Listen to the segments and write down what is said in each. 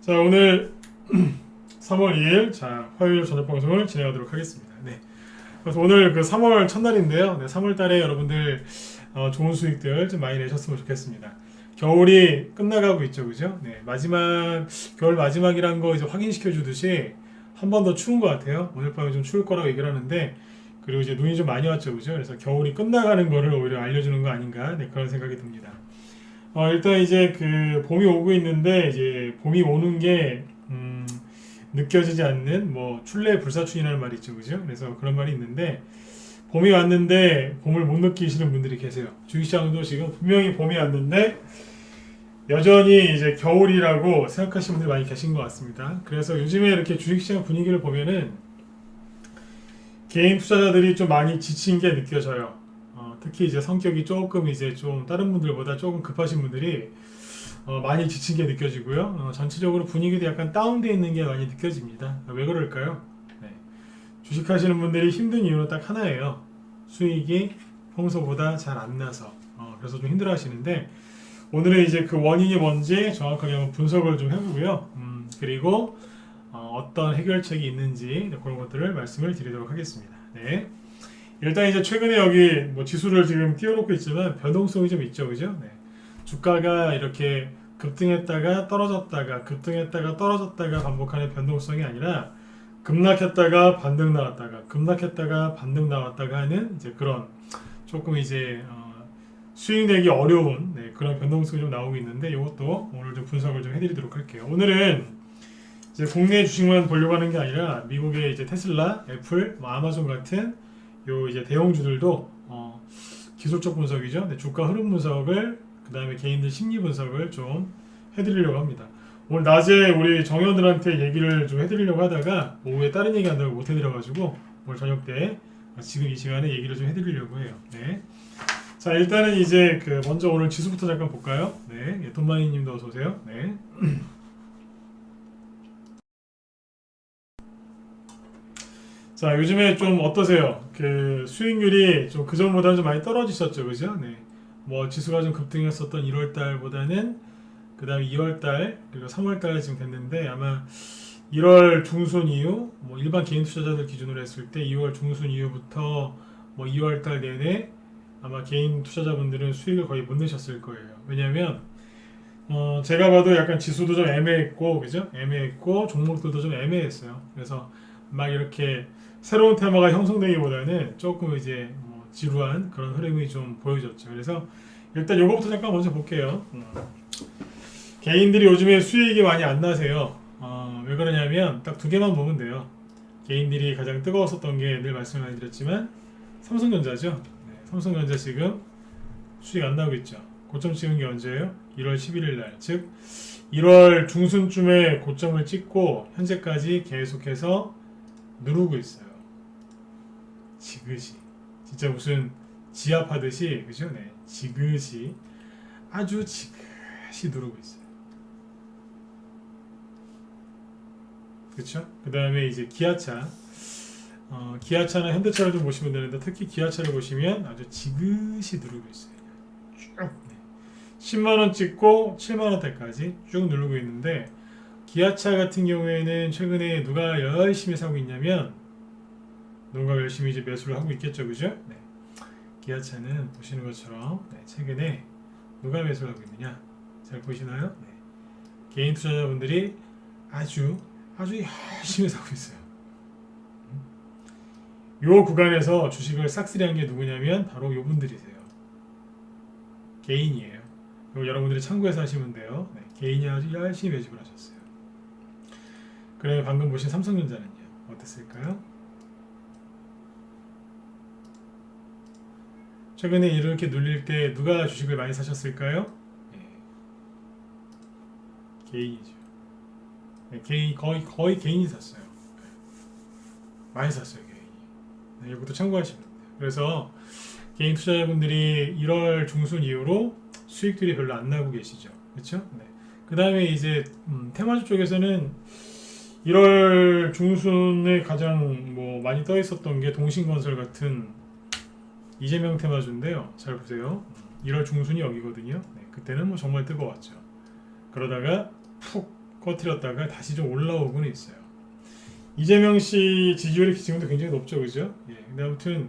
자, 오늘 3월 2일 화요일 저녁 방송을 진행하도록 하겠습니다. 네. 그래서 오늘 그 3월 첫날인데요. 네, 3월 달에 여러분들 좋은 수익들 좀 많이 내셨으면 좋겠습니다. 겨울이 끝나가고 있죠, 그죠? 네, 겨울 마지막이란 거 이제 확인시켜 주듯이 한 번 더 추운 것 같아요. 오늘 밤에 좀 추울 거라고 얘기를 하는데, 그리고 이제 눈이 좀 많이 왔죠, 그죠? 그래서 겨울이 끝나가는 거를 오히려 알려주는 거 아닌가, 네, 그런 생각이 듭니다. 일단 이제 그 봄이 오고 있는데, 이제 봄이 오는 게 느껴지지 않는 뭐 출래 불사춘이라는 말이 있죠, 그죠? 그래서 그런 말이 있는데, 봄이 왔는데 봄을 못 느끼시는 분들이 계세요. 주식시장도 지금 분명히 봄이 왔는데 여전히 이제 겨울이라고 생각하시는 분들이 많이 계신 것 같습니다. 그래서 요즘에 이렇게 주식시장 분위기를 보면은 개인 투자자들이 좀 많이 지친 게 느껴져요. 특히 이제 성격이 조금 이제 좀 다른 분들보다 조금 급하신 분들이 많이 지친 게 느껴지고요. 전체적으로 분위기도 약간 다운되어 있는 게 많이 느껴집니다. 왜 그럴까요? 네. 주식하시는 분들이 힘든 이유는 딱 하나예요. 수익이 평소보다 잘 안 나서. 그래서 좀 힘들어 하시는데, 오늘은 이제 그 원인이 뭔지 정확하게 한번 분석을 좀 해보고요. 그리고 어떤 해결책이 있는지 그런 것들을 말씀을 드리도록 하겠습니다. 네. 일단 이제 최근에 여기 뭐 지수를 지금 띄워놓고 있지만 변동성이 좀 있죠, 그죠? 네. 주가가 이렇게 급등했다가 떨어졌다가 급등했다가 떨어졌다가 반복하는 변동성이 아니라 급락했다가 반등 나왔다가 급락했다가 반등 나왔다가 하는 이제 그런 조금 이제 수익 내기 어려운 그런 변동성이 좀 나오고 있는데, 이것도 오늘 좀 분석을 좀 해드리도록 할게요. 오늘은 이제 국내 주식만 보려고 하는 게 아니라 미국의 이제 테슬라, 애플, 뭐 아마존 같은 요 이제 대형주들도 기술적 분석이죠. 주가 흐름 분석을, 그 다음에 개인들 심리 분석을 좀 해드리려고 합니다. 오늘 낮에 우리 정현들한테 얘기를 좀 해드리려고 하다가 오후에 다른 얘기 한다고 못 해드려가지고 오늘 저녁 때 지금 이 시간에 얘기를 좀 해드리려고 해요. 네. 자, 일단은 이제 그 먼저 오늘 지수부터 잠깐 볼까요? 네. 돈마니님도 어서 오세요. 네. 자, 요즘에 좀 어떠세요? 그 수익률이 좀 그전보다는 좀 많이 떨어지셨죠, 그죠? 네. 뭐 지수가 좀 급등했었던 1월 달보다는 그 다음에 2월 달 그리고 3월 달 지금 됐는데, 아마 1월 중순 이후 뭐 일반 개인 투자자들 기준으로 했을 때 2월 중순 이후부터 뭐 2월 달 내내 아마 개인 투자자분들은 수익을 거의 못 내셨을 거예요. 왜냐하면 제가 봐도 약간 지수도 좀 애매했고, 그죠? 애매했고 종목들도 좀 애매했어요. 그래서 막 이렇게 새로운 테마가 형성되기보다는 조금 이제 지루한 그런 흐름이 좀 보여졌죠. 그래서 일단 요거부터 잠깐 먼저 볼게요. 개인들이 요즘에 수익이 많이 안 나세요. 왜 그러냐면 딱 두 개만 보면 돼요. 개인들이 가장 뜨거웠었던 게 늘 말씀을 많이 드렸지만 삼성전자죠. 네, 삼성전자 지금 수익 안 나오고 있죠. 고점 찍은 게 언제예요? 1월 11일 날. 즉 1월 중순쯤에 고점을 찍고 현재까지 계속해서 누르고 있어요. 지그시. 진짜 무슨 지압하듯이, 그죠? 네. 지그시. 아주 지그시 누르고 있어요. 그렇죠? 그 다음에 이제 기아차. 기아차나 현대차를 좀 보시면 되는데, 특히 기아차를 보시면 아주 지그시 누르고 있어요. 쭉. 네. 10만원 찍고 7만원대까지 쭉 누르고 있는데, 기아차 같은 경우에는 최근에 누가 열심히 사고 있냐면, 누가 열심히 이제 매수를 하고 있겠죠, 그죠? 네. 기아차는 보시는 것처럼 최근에 누가 매수를 하고 있느냐? 잘 보시나요? 네. 개인 투자자분들이 아주 열심히 사고 있어요. 요 구간에서 주식을 싹쓸이한 게 누구냐면 바로 요 분들이세요. 개인이에요. 이거 여러분들이 참고해서 하시면 돼요. 네. 개인이 아주 열심히 매집을 하셨어요. 그래, 방금 보신 삼성전자는요, 어땠을까요? 최근에 이렇게 눌릴 때 누가 주식을 많이 사셨을까요? 네. 개인이죠. 네, 개인 거의 개인이 샀어요. 네. 많이 샀어요, 개인이. 네, 이것도 참고하시면 돼요. 그래서 개인 투자자분들이 1월 중순 이후로 수익들이 별로 안 나고 계시죠, 그렇죠? 네. 그 다음에 이제 테마주 쪽에서는 1월 중순에 가장 뭐 많이 떠 있었던 게 동신건설 같은 이재명 테마주인데요. 잘 보세요. 1월 중순이 여기거든요. 네, 그때는 뭐 정말 뜨거웠죠. 그러다가 푹 꺼트렸다가 다시 좀 올라오고는 있어요. 이재명 씨 지지율이 지금도 굉장히 높죠, 그죠? 예. 근데 아무튼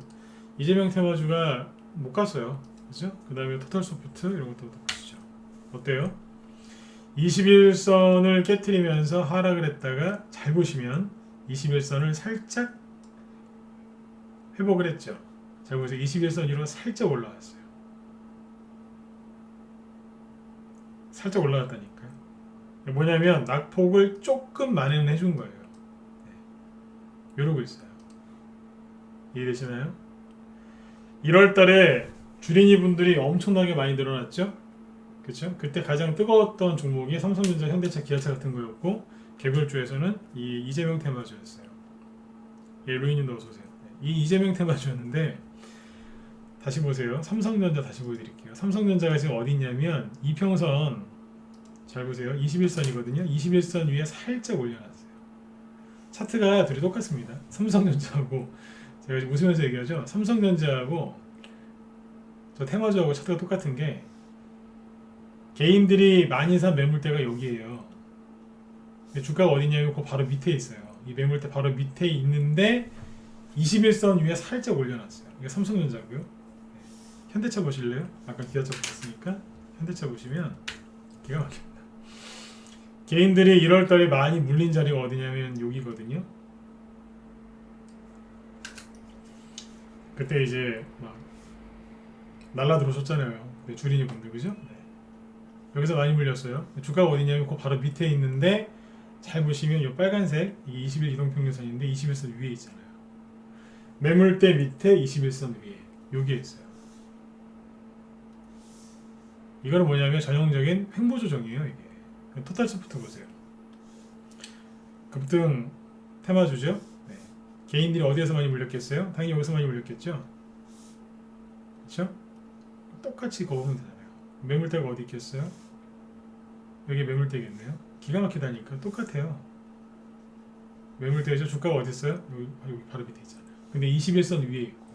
이재명 테마주가 못 갔어요, 그죠? 그 다음에 토탈소프트 이런 것도 보시죠. 어때요? 21선을 깨트리면서 하락을 했다가 잘 보시면 21선을 살짝 회복을 했죠. 잘 보세요. 21선 위로 살짝 올라왔어요. 살짝 올라갔다니까요. 뭐냐면 낙폭을 조금 만회는 해준 거예요. 네. 이러고 있어요. 이해되시나요? 1월달에 주린이 분들이 엄청나게 많이 늘어났죠. 그렇죠? 그때 가장 뜨거웠던 종목이 삼성전자, 현대차, 기아차 같은 거였고 개별주에서는 이 이재명 테마주였어요. 예, 루이님도 어서 오세요. 이 이재명 테마주였는데 다시 보세요. 삼성전자 다시 보여드릴게요. 삼성전자가 지금 어디 있냐면 이평선 잘 보세요. 21선이거든요. 21선 위에 살짝 올려놨어요. 차트가 둘이 똑같습니다. 삼성전자하고 제가 지금 웃으면서 얘기하죠. 삼성전자하고 저 테마주하고 차트가 똑같은 게 개인들이 많이 산 매물대가 여기에요. 주가가 어디냐면 그 바로 밑에 있어요. 이 매물대 바로 밑에 있는데 21선 위에 살짝 올려놨어요. 이게 삼성전자고요. 네. 현대차 보실래요? 아까 기아차 보셨으니까 현대차 보시면 기가 막힙니다. 개인들이 1월달에 많이 물린 자리가 어디냐면 여기거든요. 그때 이제 막 날라 들어오셨잖아요. 네, 주린이 분들 그죠? 네. 여기서 많이 물렸어요. 주가가 어디냐면 그 바로 밑에 있는데 잘 보시면 이 빨간색 이 20일 이동평균선인데 21선 위에 있잖아요. 매물대 밑에 21선 위에 여기에 있어요. 이거는 뭐냐면 전형적인 횡보 조정이에요. 이게 토탈소프트 보세요. 급등 테마주죠. 네. 개인들이 어디에서 많이 물렸겠어요? 당연히 여기서 많이 물렸겠죠. 그렇죠? 똑같이 거보면 되잖아요. 매물대가 어디 있겠어요? 여기 매물대겠네요. 기가 막히다니까 똑같아요. 매물대죠. 주가가 어디 있어요? 여기 바로 밑에 있잖아요. 근데 21선 위에 있고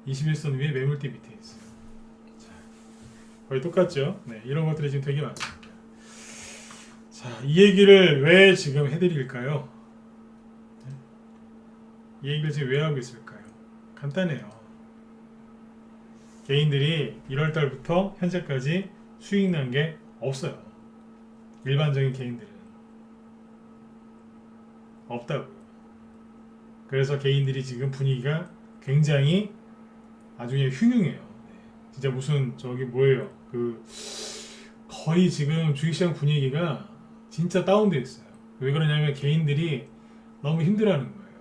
21선 위에 매물대 밑에 있어요. 자, 거의 똑같죠. 네, 이런 것들이 지금 되게 많습니다. 자, 이 얘기를 왜 지금 해드릴까요? 이 얘기를 지금 왜 하고 있을까요? 간단해요. 개인들이 1월달부터 현재까지 수익 난 게 없어요. 일반적인 개인들은 없다고요. 그래서 개인들이 지금 분위기가 굉장히 아주 그냥 흉흉해요. 네. 진짜 무슨 저기 뭐예요? 거의 지금 주식시장 분위기가 진짜 다운돼 있어요. 왜 그러냐면 개인들이 너무 힘들어하는 거예요.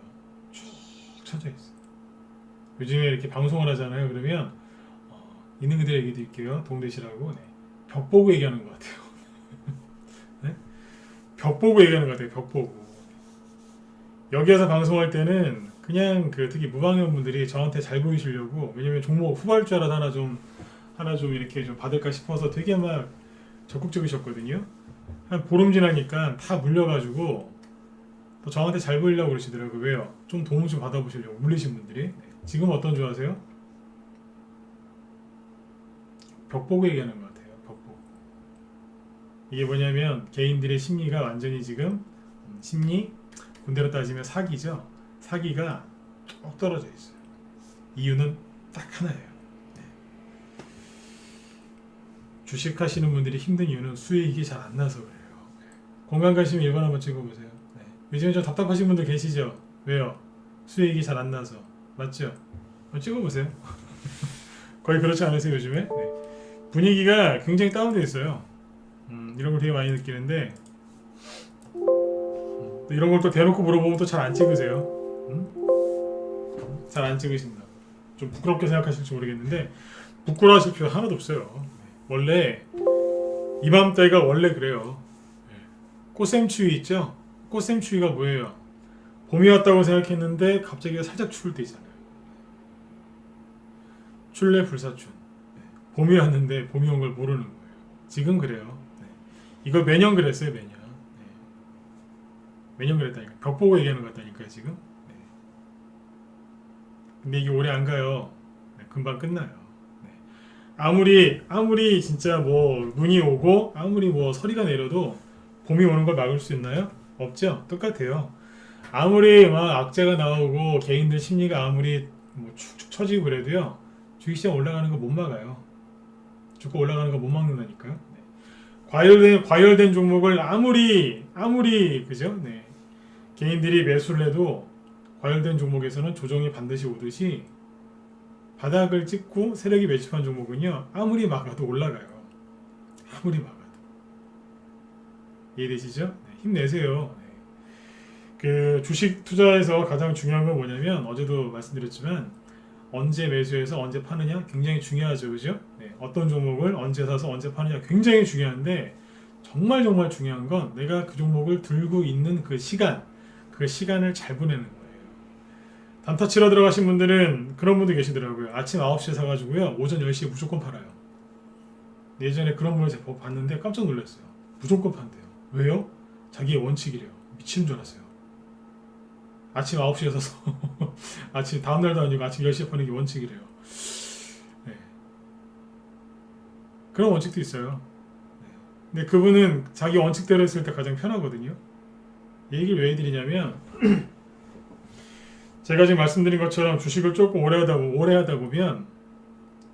쭉 쳐져 있어요. 요즘에 이렇게 방송을 하잖아요. 그러면 있는 그대로 얘기 드릴게요. 동대시라고. 네. 벽 보고 얘기하는 것 같아요. 네? 벽 보고 얘기하는 것 같아요. 벽 보고. 여기에서 방송할 때는 그냥 특히 무방위원분들이 저한테 잘 보이시려고, 왜냐면 종목 후발주라도 하나 좀 이렇게 좀 받을까 싶어서 되게 막 적극적이셨거든요. 한 보름 지나니까 다 물려가지고 또 저한테 잘 보이려고 그러시더라고요. 왜요? 좀 도움 좀 받아보시려고 물리신 분들이. 네. 지금 어떤 줄 아세요? 벽 보고 얘기하는 것 같아요. 벽 보고. 이게 뭐냐면 개인들의 심리가 완전히 지금 심리 군대로 따지면 사기죠. 사기가 쭉 떨어져 있어요. 이유는 딱 하나예요. 네. 주식하시는 분들이 힘든 이유는 수익이 잘 안 나서 그래요. 공감 가시면 1번 한번 찍어보세요. 네. 요즘에 좀 답답하신 분들 계시죠? 왜요? 수익이 잘 안 나서. 맞죠? 한번 찍어보세요. 거의 그렇지 않으세요 요즘에? 네. 분위기가 굉장히 다운되어 있어요. 이런 걸 되게 많이 느끼는데 이런 걸 또 대놓고 물어보면 또 잘 안 찍으세요. 잘 안 찍으신다. 좀 부끄럽게 생각하실지 모르겠는데 부끄러워하실 필요 하나도 없어요. 원래 이맘때가 원래 그래요. 꽃샘추위 있죠? 꽃샘추위가 뭐예요? 봄이 왔다고 생각했는데 갑자기 살짝 추울 때 있잖아요. 출래불사춘. 봄이 왔는데 봄이 온 걸 모르는 거예요. 지금 그래요. 이거 매년 그랬어요. 매년. 매년 그랬다니까. 벽 보고 얘기하는 것 같다니까요. 지금. 근데 이게 오래 안 가요. 금방 끝나요. 아무리 진짜 뭐 눈이 오고 아무리 뭐 서리가 내려도 봄이 오는 걸 막을 수 있나요? 없죠. 똑같아요. 아무리 막 악재가 나오고 개인들 심리가 아무리 뭐 축축 처지고 그래도요. 주식시장 올라가는 거 못 막아요. 주가 올라가는 거 못 막는다니까요. 네. 과열된 종목을 아무리 그죠? 네. 개인들이 매수를 해도 과열된 종목에서는 조정이 반드시 오듯이 바닥을 찍고 세력이 매집한 종목은요. 아무리 막아도 올라가요. 아무리 막아도. 이해되시죠? 네, 힘내세요. 네. 그 주식 투자에서 가장 중요한 건 뭐냐면 어제도 말씀드렸지만 언제 매수해서 언제 파느냐 굉장히 중요하죠. 그죠? 네, 어떤 종목을 언제 사서 언제 파느냐 굉장히 중요한데 정말 중요한 건 내가 그 종목을 들고 있는 그 시간을 잘 보내는 거예요. 단타 치러 들어가신 분들은 그런 분들 계시더라고요. 아침 9시에 사가지고요. 오전 10시에 무조건 팔아요. 예전에 그런 분을 제가 봤는데 깜짝 놀랐어요. 무조건 판대요. 왜요? 자기의 원칙이래요. 미친 줄 알았어요. 아침 9시에 사서 아침 다음날도 아니고 아침 10시에 파는 게 원칙이래요. 네. 그런 원칙도 있어요. 네. 근데 그분은 자기 원칙대로 했을 때 가장 편하거든요. 이 얘기를 왜 해드리냐면 제가 지금 말씀드린 것처럼 주식을 조금 오래 하다 보면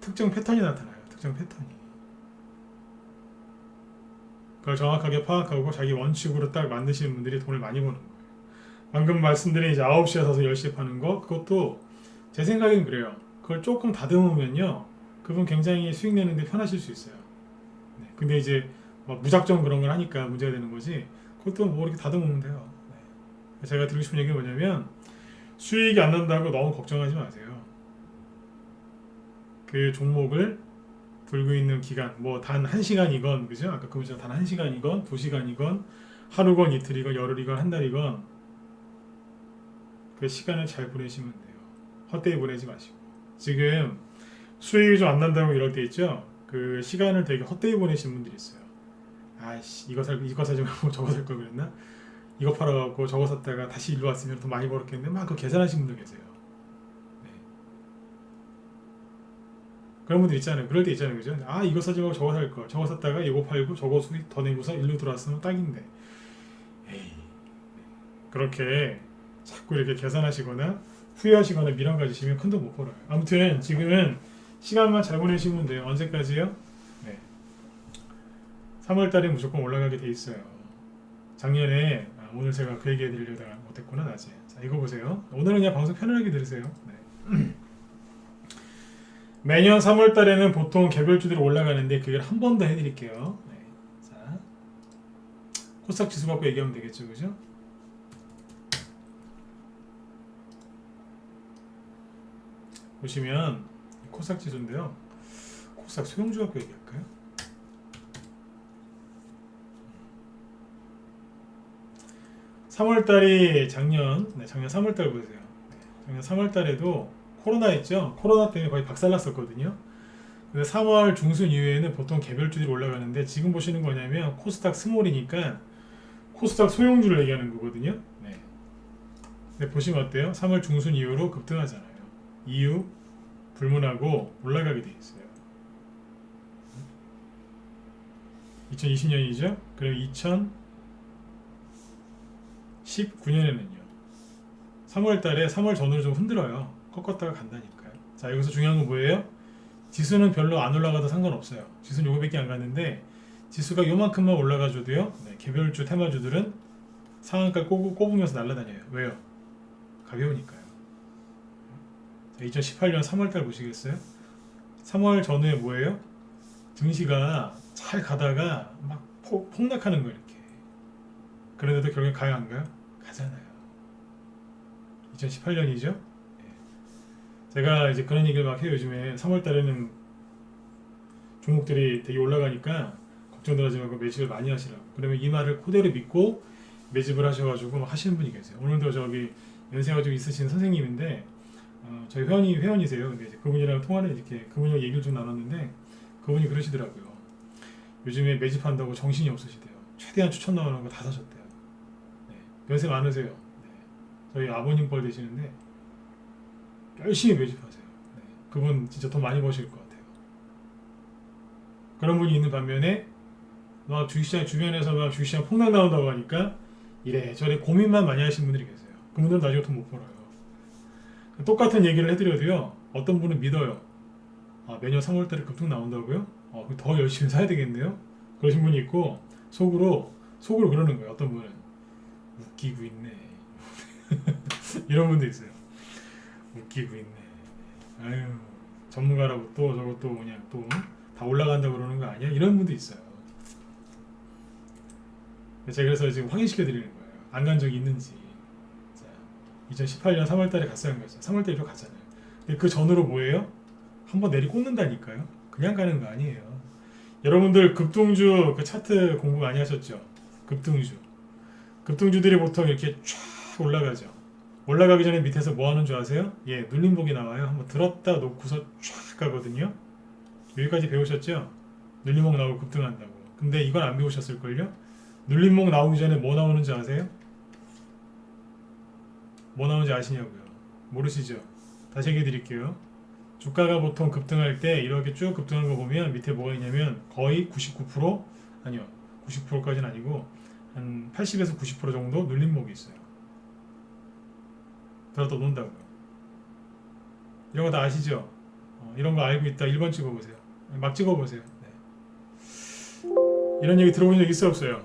특정 패턴이 나타나요. 특정 패턴이. 그걸 정확하게 파악하고 자기 원칙으로 딱 만드시는 분들이 돈을 많이 버는 거예요. 방금 말씀드린 이제 9시에 사서 10시에 파는 거 그것도 제 생각엔 그래요. 그걸 조금 다듬으면요. 그분 굉장히 수익 내는데 편하실 수 있어요. 네. 근데 이제 뭐 무작정 그런 걸 하니까 문제가 되는 거지 그것도 뭐 이렇게 다듬으면 돼요. 네. 제가 드리고 싶은 얘기는 뭐냐면 수익이 안 난다고 너무 걱정하지 마세요. 그 종목을 들고 있는 기간 뭐 단 1시간이건 그죠? 아까 그 문제 단 1시간이건 2시간이건 하루건 이틀이건 열흘이건 한 달이건 그 시간을 잘 보내시면 돼요. 헛되이 보내지 마시고 지금 수익이 좀 안 난다고 이럴 때 있죠? 그 시간을 되게 헛되이 보내신 분들이 있어요. 아이씨 이거 사지 말고 저거 살 걸 그랬나? 이거 팔아갖고 저거 샀다가 다시 일로 왔으면 더 많이 벌었겠는데 막 그 계산하신 분들 계세요. 네. 그런 분들 있잖아요. 그럴 때 있잖아요. 그죠? 아 이거 사지 말고 저거 살 걸. 저거 샀다가 이거 팔고 저거 수익 더 내고서 일로 들어왔으면 딱인데. 에이. 그렇게 자꾸 이렇게 계산하시거나 후회하시거나 미련 가지시면 큰 돈 못 벌어요. 아무튼 지금은 시간만 잘 보내시면 돼요. 언제까지요? 네. 3월달에 무조건 올라가게 돼 있어요. 작년에 오늘 제가 그 얘기 해드리려다가 못했구나 낮에. 자 이거 보세요. 오늘은 그냥 방송 편안하게 들으세요. 네. 매년 3월달에는 보통 개별주들이 올라가는데 그걸 한 번 더 해드릴게요. 네. 자 코스닥 지수 갖고 얘기하면 되겠죠, 그죠? 보시면 코스닥 지수인데요. 코스닥 소형주 갖고 얘기할까요? 작년 3월달 보세요. 작년 3월달에도 코로나 있죠? 코로나 때문에 거의 박살났었거든요. 근데 3월 중순 이후에는 보통 개별주들이 올라가는데 지금 보시는 거냐면 코스닥 스몰이니까 코스닥 소형주를 얘기하는 거거든요. 네. 근데 보시면 어때요? 3월 중순 이후로 급등하잖아요. 이유 불문하고 올라가게 돼 있어요. 2020년이죠? 그럼 2019년에는요. 3월 달에 3월 전후로 좀 흔들어요. 꺾었다가 간다니까요. 자, 여기서 중요한 건 뭐예요? 지수는 별로 안 올라가도 상관없어요. 지수는 요거밖에 안 갔는데 지수가 요만큼만 올라가줘도요. 네, 개별주 테마주들은 상한가 꼽으면서 날아다녀요. 왜요? 가벼우니까요. 2018년 3월달 보시겠어요? 3월 전후에 뭐예요? 증시가 잘 가다가 막 폭락하는 거 이렇게. 그런데도 결국엔 가요 안 가요? 가잖아요. 2018년이죠? 제가 이제 그런 얘기를 막 해요. 요즘에 3월달에는 종목들이 되게 올라가니까 걱정들 하지 말고 매집을 많이 하시라고. 그러면 이 말을 그대로 믿고 매집을 하셔가지고 막 하시는 분이 계세요. 오늘도 저기 연세가 좀 있으신 선생님인데 저희 회원이세요. 근데 이제 그분이랑 통화를 이렇게 그분이랑 얘기를 좀 나눴는데 그분이 그러시더라고요. 요즘에 매집한다고 정신이 없으시대요. 최대한 추천 나오는 거 다 사셨대요. 네. 연세 많으세요. 네. 저희 아버님 뻘 되시는데 열심히 매집하세요. 네. 그분 진짜 돈 많이 버실 것 같아요. 그런 분이 있는 반면에 막 주식시장 주변에서 막 주식시장 폭락 나온다고 하니까 이래저래 고민만 많이 하시는 분들이 계세요. 그분들은 나중에 돈 못 벌어요. 똑같은 얘기를 해드려도요, 어떤 분은 믿어요. 아, 매년 3월달에 급등 나온다고요? 그럼 더 열심히 사야 되겠네요? 그러신 분이 있고, 속으로 그러는 거예요. 어떤 분은 웃기고 있네. 이런 분도 있어요. 웃기고 있네. 아유, 전문가라고 또 저것도 그냥 또 다 올라간다고 그러는 거 아니야? 이런 분도 있어요. 제가 그래서 지금 확인시켜 드리는 거예요. 안 간 적이 있는지. 자, 2018년 3월달에 갔어야 한 거죠. 3월달에 또 갔잖아요. 근데 그 전으로 뭐예요? 한번 내리 꽂는다니까요. 그냥 가는 거 아니에요. 여러분들 급등주 그 차트 공부 많이 하셨죠? 급등주들이 보통 이렇게 쫙 올라가죠. 올라가기 전에 밑에서 뭐 하는 줄 아세요? 예, 눌림목이 나와요. 한번 들었다 놓고서 쫙 가거든요. 여기까지 배우셨죠? 눌림목 나오고 급등한다고. 근데 이건 안 배우셨을걸요? 눌림목 나오기 전에 뭐 나오는지 아세요? 뭐 나오는지 아시냐고요? 모르시죠? 다시 얘기해 드릴게요. 주가가 보통 급등할 때 이렇게 쭉 급등한 거 보면 밑에 뭐가 있냐면 거의 99% 아니요, 90%까지는 아니고 한 80에서 90% 정도 눌림목이 있어요. 들었다 논다고요. 이런 거 다 아시죠? 이런 거 알고 있다 1번 찍어보세요. 막 찍어보세요. 네. 이런 얘기 들어본 적 있어 없어요?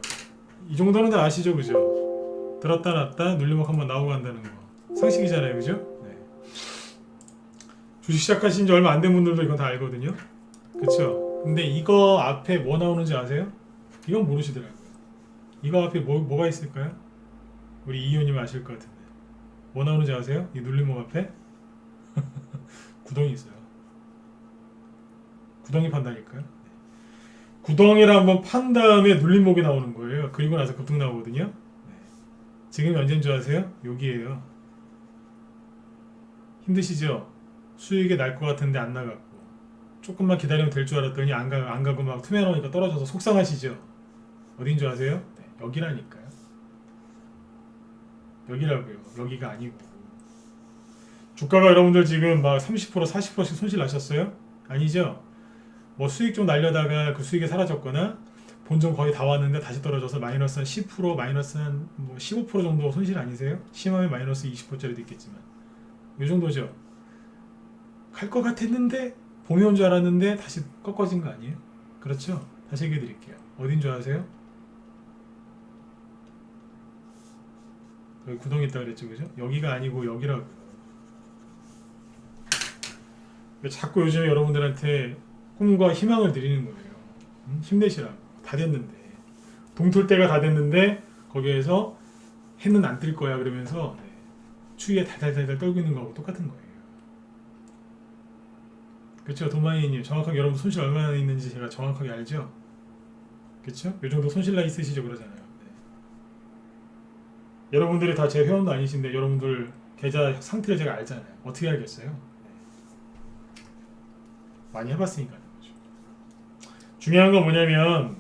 이 정도는 다 아시죠, 그죠? 들었다 놨다 눌림목 한번 나오고 간다는 거 상식이잖아요, 그죠? 네. 주식 시작하신 지 얼마 안 된 분들도 이건 다 알거든요. 그쵸? 근데 이거 앞에 뭐 나오는지 아세요? 이건 모르시더라고요. 이거 앞에 뭐가 있을까요? 우리 이효님 아실 것 같은데 뭐 나오는지 아세요? 이 눌림목 앞에? 구덩이 있어요. 구덩이 판다니까요. 구덩이를 한번 판 다음에 눌림목이 나오는 거예요. 그리고 나서 급등 나오거든요. 네. 지금이 언제인 줄 아세요? 여기에요. 힘드시죠? 수익이 날 것 같은데 안 나갔고 조금만 기다리면 될 줄 알았더니 안 가고 막 투매너니까 떨어져서 속상하시죠? 어딘 줄 아세요? 네, 여기라니까요. 여기라고요. 여기가 아니고. 주가가 여러분들 지금 막 30% 40%씩 손실 나셨어요? 아니죠? 뭐 수익 좀 날려다가 그 수익이 사라졌거나 본전 거의 다 왔는데 다시 떨어져서 마이너스 한 10% 마이너스 한 뭐 15% 정도 손실 아니세요? 심하면 마이너스 20%짜리도 있겠지만 이 정도죠. 갈 것 같았는데 봄이 온 줄 알았는데 다시 꺾어진 거 아니에요? 그렇죠? 다시 얘기해 드릴게요. 어딘 줄 아세요? 여기 구덩이 있다 그랬죠, 그죠? 여기가 아니고 여기라고요. 자꾸 요즘에 여러분들한테 꿈과 희망을 드리는 거예요. 힘내시라고. 다 됐는데. 동틀 때가 다 됐는데 거기에서 해는 안 뜰 거야 그러면서 네, 추위에 달달달달 떨고 있는 거하고 똑같은 거예요. 그렇죠? 도마이님 정확하게 여러분 손실 얼마나 있는지 제가 정확하게 알죠? 그렇죠? 이 정도 손실 나 있으시죠? 그러잖아요. 네. 여러분들이 다 제 회원도 아니신데 여러분들 계좌 상태를 제가 알잖아요. 어떻게 알겠어요? 네. 많이 해봤으니까요. 중요한 건 뭐냐면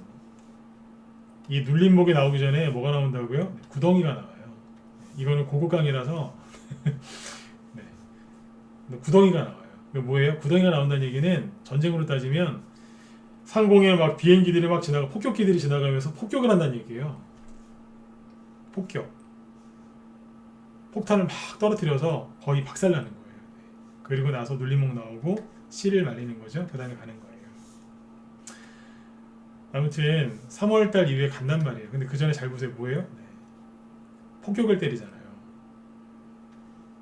이 눌림목이 나오기 전에 뭐가 나온다고요? 구덩이가 나와요. 이거는 고급 강의라서 네. 구덩이가 나와요. 이거 뭐예요? 구덩이가 나온다는 얘기는 전쟁으로 따지면 상공에 막 비행기들이 막 지나가 폭격기들이 지나가면서 폭격을 한다는 얘기예요. 폭격. 폭탄을 막 떨어뜨려서 거의 박살나는 거예요. 그리고 나서 눌림목 나오고 씨를 말리는 거죠. 그 다음에 가는 거예요. 아무튼 3월달 이후에 간단 말이에요. 근데 그 전에 잘 보세요. 뭐예요? 네. 폭격을 때리잖아요.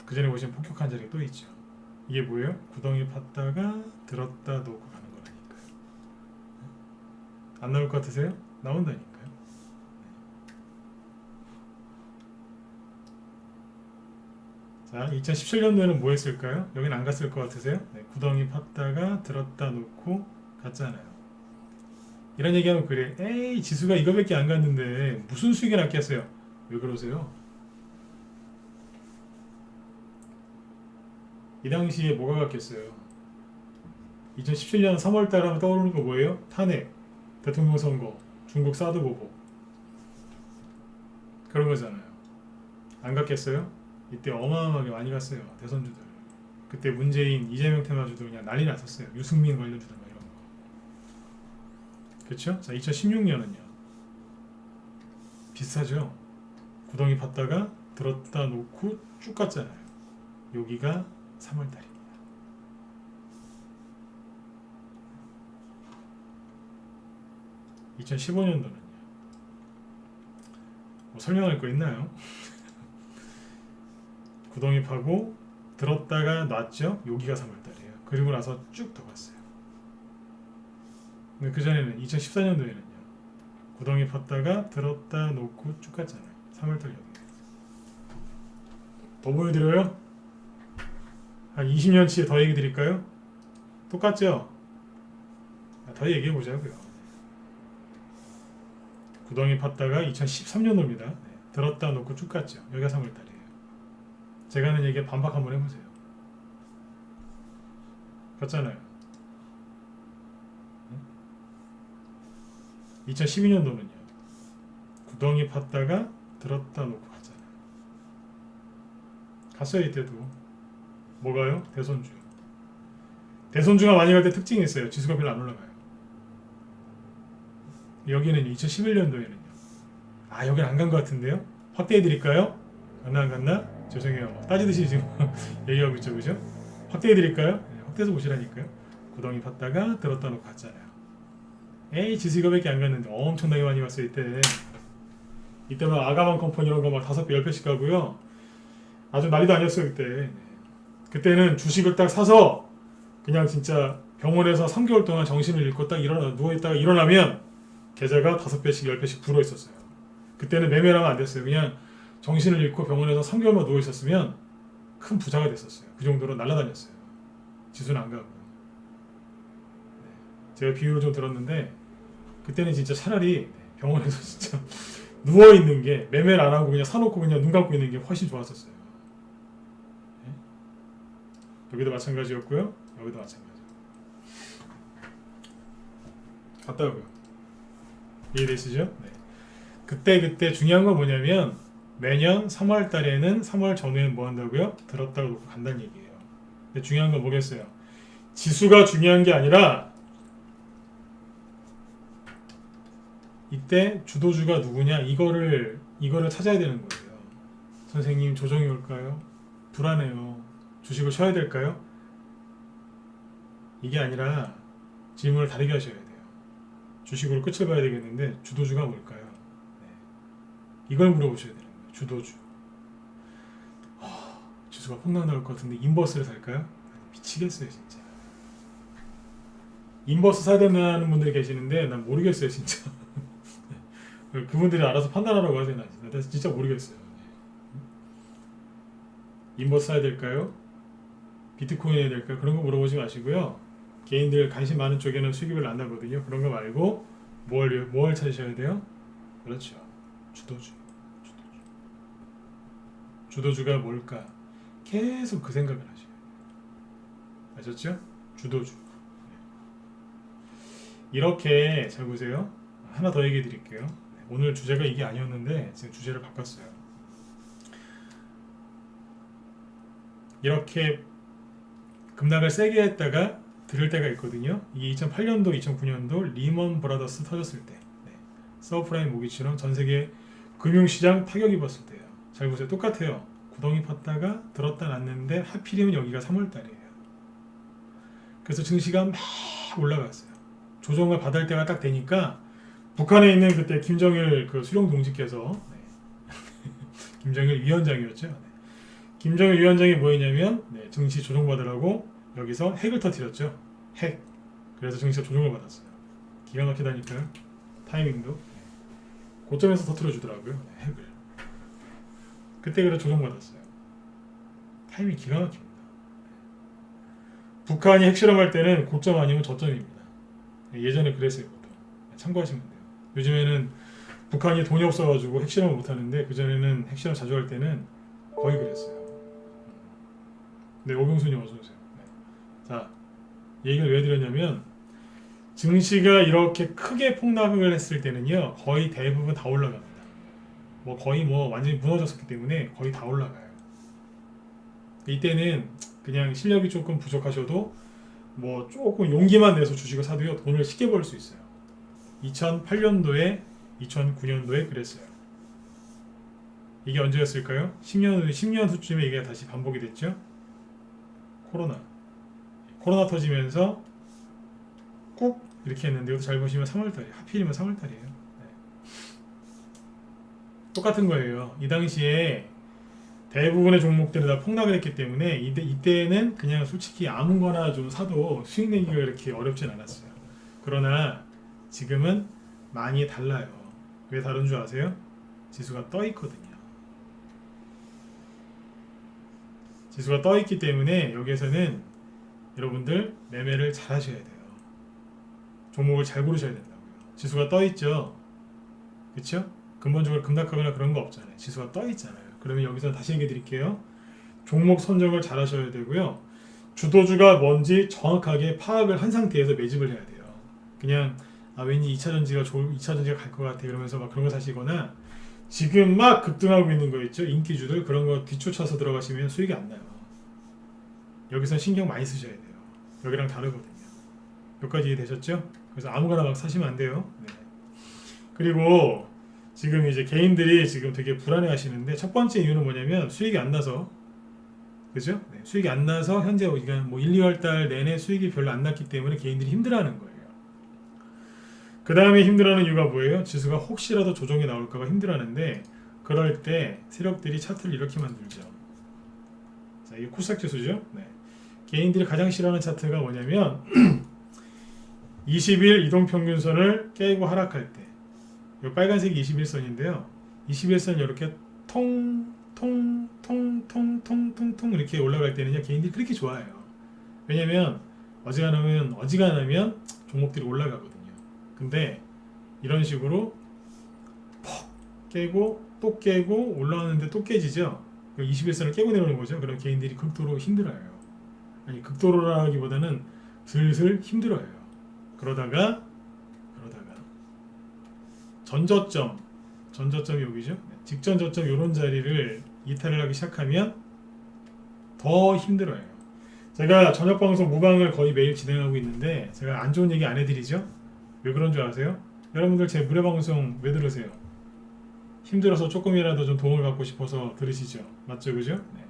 그 전에 보시면 폭격한 자리가 또 있죠. 이게 뭐예요? 구덩이 팠다가 들었다 놓고 가는 거라니까요. 안 나올 것 같으세요? 나온다니까요. 자, 2017년도에는 뭐 했을까요? 여긴 안 갔을 것 같으세요? 네, 구덩이 팠다가 들었다 놓고 갔잖아요. 이런 얘기하면 그래. 에이, 지수가 이거밖에 안 갔는데 무슨 수익이 났겠어요? 왜 그러세요? 이 당시에 뭐가 갔겠어요? 2017년 3월달 하면 떠오르는 거 뭐예요? 탄핵, 대통령 선거, 중국 사드 보복 그런 거잖아요. 안 갔겠어요? 이때 어마어마하게 많이 갔어요. 대선주들. 그때 문재인, 이재명 테마주도 그냥 난리 났었어요. 유승민 관련주들 막 이런 거. 그렇죠? 자, 2016년은요. 비슷하죠. 구덩이 팠다가 들었다 놓고 쭉 갔잖아요. 여기가 3월달입니다. 2015년도는요. 뭐 설명할 거 있나요? 구덩이 파고 들었다가 놨죠. 여기가 3월달이에요. 그리고 나서 쭉 더 갔어요. 근데 그 전에는 2014년도에는요. 구덩이 팠다가 들었다 놓고 쭉 갔잖아요. 3월달 여기. 더 보여드려요? 한 20년치에 더 얘기 드릴까요? 똑같죠? 더 얘기해 보자고요. 구덩이 팠다가 2013년도입니다. 들었다 놓고 쭉 갔죠. 여기가 3월달이에요. 제가 하는 얘기에 반박 한번 해보세요. 갔잖아요. 2012년도는요. 구덩이 팠다가 들었다 놓고 갔잖아요. 갔어요. 이때도. 뭐가요? 대손주. 대손주가 많이 갈 때 특징이 있어요. 지수가 별로 안 올라가요. 여기는 2011년도에는요. 아, 여긴 안 간 것 같은데요? 확대해 드릴까요? 안 갔나? 죄송해요. 따지듯이 지금 얘기하고 있죠, 그죠? 확대해 드릴까요? 네, 확대해서 보시라니까요. 구덩이 팠다가 들었다 놓고 갔잖아요. 에이, 지수 이거밖에 안 갔는데 엄청나게 많이 갔어요, 이때. 이때 막 아가만 컴퍼니 이런 거 막 5배, 10배씩 가고요. 아주 난리도 아니었어요, 그때. 그때는 주식을 딱 사서 그냥 진짜 병원에서 3개월 동안 정신을 잃고 딱 누워있다가 일어나면 계좌가 5배씩 10배씩 불어 있었어요. 그때는 매매를 하면 안 됐어요. 그냥 정신을 잃고 병원에서 3개월만 누워 있었으면 큰 부자가 됐었어요. 그 정도로 날아다녔어요. 지수는 안 가고. 제가 비유를 좀 들었는데 그때는 진짜 차라리 병원에서 진짜 누워 있는 게 매매를 안 하고 그냥 사놓고 그냥 눈 감고 있는 게 훨씬 좋았었어요. 여기도 마찬가지였고요. 여기도 마찬가지. 같다고요. 이해되시죠? 네. 그때 중요한 건 뭐냐면 매년 3월 달에는 3월 전후에는 뭐 한다고요? 들었다가 놓고 간다는 얘기예요. 근데 중요한 건 뭐겠어요? 지수가 중요한 게 아니라 이때 주도주가 누구냐 이거를 찾아야 되는 거예요. 선생님 조정이 올까요? 불안해요. 주식을 쉬어야 될까요? 이게 아니라 질문을 다르게 하셔야 돼요. 주식으로 끝을 봐야 되겠는데 주도주가 뭘까요? 네. 이걸 물어보셔야 되는 거예요. 주도주. 지수가 폭락 나올 것 같은데 인버스를 살까요? 미치겠어요 진짜. 인버스 사야 된다는 분들이 계시는데 난 모르겠어요 진짜. 그분들이 알아서 판단하라고 하세요. 나 진짜 모르겠어요. 인버스 사야 될까요? 비트코인 해야 될까요? 그런 거 물어보지 마시고요. 개인들 관심 많은 쪽에는 수익을 안 나거든요. 그런 거 말고 뭘 찾으셔야 돼요? 그렇죠. 주도주. 주도주가 뭘까? 계속 그 생각을 하셔요. 아셨죠? 주도주. 이렇게 잘 보세요. 하나 더 얘기해 드릴게요. 오늘 주제가 이게 아니었는데 지금 주제를 바꿨어요. 이렇게 급락을 세게 했다가 들을 때가 있거든요. 이게 2008년도, 2009년도 리먼 브라더스 터졌을 때, 서브프라임 모기지처럼 전 세계 금융시장 타격 입었을 때예요. 잘 보세요. 똑같아요. 구덩이 팠다가 들었다 놨는데 하필이면 여기가 3월달이에요. 그래서 증시가 막 올라갔어요. 조정을 받을 때가 딱 되니까 북한에 있는 그때 김정일 그 수령 동지께서 김정일 위원장이었죠. 김정일 위원장이 뭐 했냐면 증시 조정받으라고 여기서 핵을 터뜨렸죠. 핵. 그래서 증시가 조정을 받았어요. 기가 막히다니까요. 타이밍도. 고점에서 터뜨려 주더라고요. 핵을. 그때 그래서 조정받았어요. 타이밍 기가 막힙니다. 북한이 핵실험할 때는 고점 아니면 저점입니다. 예전에 그랬어요. 참고하시면 돼요. 요즘에는 북한이 돈이 없어가지고 핵실험을 못하는데 그전에는 핵실험 자주 할 때는 거의 그랬어요. 네, 오병순님 어서오세요. 자, 얘기를 왜 드렸냐면 증시가 이렇게 크게 폭락을 했을 때는요 거의 대부분 다 올라갑니다. 거의 완전히 무너졌었기 때문에 거의 다 올라가요. 이때는 그냥 실력이 조금 부족하셔도 조금 용기만 내서 주식을 사도요 돈을 쉽게 벌 수 있어요. 2008년도에 2009년도에 그랬어요. 이게 언제였을까요? 10년 후쯤에 이게 다시 반복이 됐죠. 코로나 터지면서 꾹 이렇게 했는데 이것도 잘 보시면 3월달이에요. 하필이면 3월달이에요. 똑같은 거예요. 이 당시에 대부분의 종목들이 다 폭락을 했기 때문에 이때는 그냥 솔직히 아무거나 좀 사도 수익 내기가 그렇게 어렵진 않았어요. 그러나 지금은 많이 달라요. 왜 다른 줄 아세요? 지수가 떠 있거든요. 지수가 떠 있기 때문에 여기에서는 여러분들 매매를 잘 하셔야 돼요. 종목을 잘 고르셔야 된다고요. 지수가 떠 있죠. 그렇죠? 근본적으로 급락하거나 그런 거 없잖아요. 지수가 떠 있잖아요. 그러면 여기서 다시 얘기해 드릴게요. 종목 선정을 잘 하셔야 되고요. 주도주가 뭔지 정확하게 파악을 한 상태에서 매집을 해야 돼요. 그냥 왠지 2차전지가 갈 것 같아 이러면서 막 그런 거 사시거나 지금 막 급등하고 있는 거 있죠. 인기주들 그런 거 뒤쫓아서 들어가시면 수익이 안 나요. 여기서 신경 많이 쓰셔야 돼요. 여기랑 다르거든요. 여기까지 이해되셨죠? 그래서 아무거나 막 사시면 안 돼요. 네. 그리고 지금 이제 개인들이 지금 되게 불안해 하시는데 첫 번째 이유는 뭐냐면 수익이 안 나서 그죠? 네. 수익이 안 나서 현재 우리가 뭐 1, 2월 달 내내 수익이 별로 안 났기 때문에 개인들이 힘들어하는 거예요. 그 다음에 힘들어하는 이유가 뭐예요? 지수가 혹시라도 조정이 나올까봐 힘들어하는데 그럴 때 세력들이 차트를 이렇게 만들죠. 자, 이게 코스닥 지수죠. 네. 개인들이 가장 싫어하는 차트가 뭐냐면 20일 이동평균선을 깨고 하락할 때 이 빨간색이 21선인데요. 21선 이렇게 통통통통통통통 이렇게 올라갈 때는요 개인들이 그렇게 좋아해요. 왜냐면 어지간하면 종목들이 올라가거든요. 근데 이런 식으로 퍽 깨고 또 깨고 올라오는데 또 깨지죠. 21선을 깨고 내려오는 거죠. 그럼 개인들이 극도로 힘들어요. 아니 극도로라기보다는 슬슬 힘들어요. 그러다가 전저점이 여기죠. 직전 저점 이런 자리를 이탈을 하기 시작하면 더 힘들어요. 제가 저녁 방송 무방을 거의 매일 진행하고 있는데 제가 안 좋은 얘기 안 해드리죠. 왜 그런 줄 아세요? 여러분들 제 무료 방송 왜 들으세요? 힘들어서 조금이라도 좀 도움을 받고 싶어서 들으시죠. 맞죠, 그죠? 네.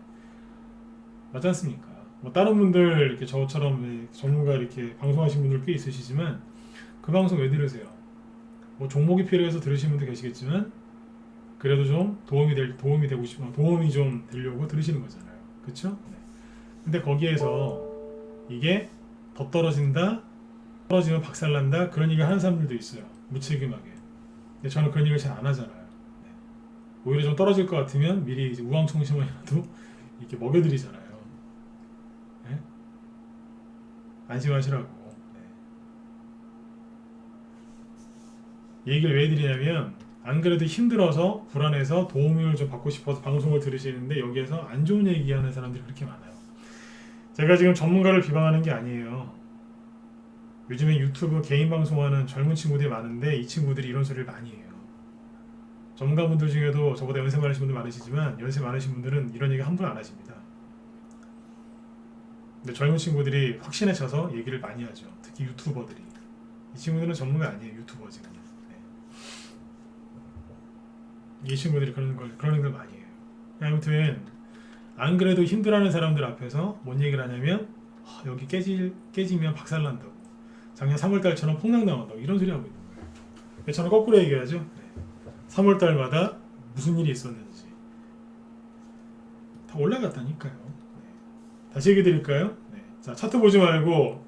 맞지 않습니까? 뭐 다른 분들 이렇게 저처럼 전문가 이렇게 방송하신 분들 꽤 있으시지만 그 방송 왜 들으세요? 뭐 종목이 필요해서 들으시는 분도 계시겠지만 그래도 좀 도움이 되고 싶으면 도움이 좀 되려고 들으시는 거잖아요. 그렇죠? 네. 근데 거기에서 이게 더 떨어지면 박살난다 그런 얘기 하는 사람들도 있어요. 무책임하게. 근데 저는 그런 얘기를 잘 안 하잖아요. 네. 오히려 좀 떨어질 것 같으면 미리 이제 우황청심만이라도 이렇게 먹여드리잖아요. 네? 안심하시라고. 얘기를 왜 해드리냐면 안 그래도 힘들어서 불안해서 도움을 좀 받고 싶어서 방송을 들으시는데 여기에서 안 좋은 얘기하는 사람들이 그렇게 많아요. 제가 지금 전문가를 비방하는 게 아니에요. 요즘에 유튜브 개인 방송하는 젊은 친구들이 많은데 이 친구들이 이런 소리를 많이 해요. 전문가분들 중에도 저보다 연세 많으신 분들 많으시지만 연세 많으신 분들은 이런 얘기 함부로 안 하십니다. 근데 젊은 친구들이 확신에 차서 얘기를 많이 하죠. 특히 유튜버들이. 이 친구들은 전문가 아니에요. 유튜버지 그냥. 이 친구들이 그러는 걸 많이 해요. 아무튼 안 그래도 힘들어하는 사람들 앞에서 뭔 얘기를 하냐면 여기 깨지면 박살난다고 작년 3월달처럼 폭락나온다고 이런 소리 하고 있는 거예요. 저는 거꾸로 얘기하죠. 네. 3월달마다 무슨 일이 있었는지 다 올라갔다니까요. 네. 다시 얘기 드릴까요? 네. 자, 차트 보지 말고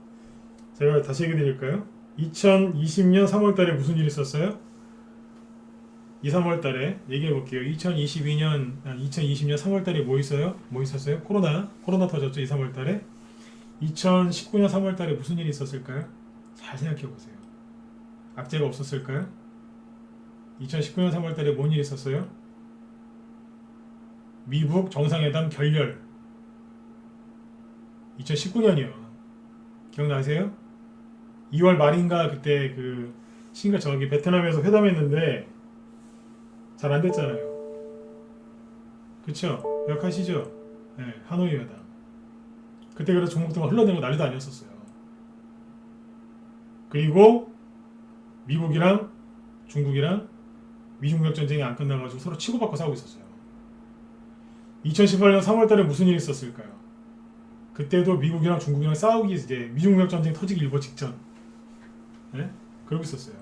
제가 다시 얘기 드릴까요? 2020년 3월달에 무슨 일이 있었어요? 2, 3월 달에 얘기해 볼게요. 2020년 3월 달에 뭐 있었어요? 코로나 터졌죠. 2, 3월 달에. 2019년 3월 달에 무슨 일이 있었을까요? 잘 생각해 보세요. 악재가 없었을까요? 2019년 3월 달에 뭔 일이 있었어요? 미북 정상회담 결렬. 2019년이요. 기억나세요? 2월 말인가 그때 저기 베트남에서 회담했는데 잘 안 됐잖아요. 그쵸? 기억하시죠? 네, 하노이 회담. 그때 그래서 종목들만 흘러내고 난리도 아니었었어요. 그리고 미국이랑 중국이랑 미중무역 전쟁이 안 끝나가지고 서로 치고받고 싸우고 있었어요. 2018년 3월달에 무슨 일이 있었을까요? 그때도 미국이랑 중국이랑 싸우기 이제 미중무역 전쟁 터지기 일보 직전. 네? 그러고 있었어요.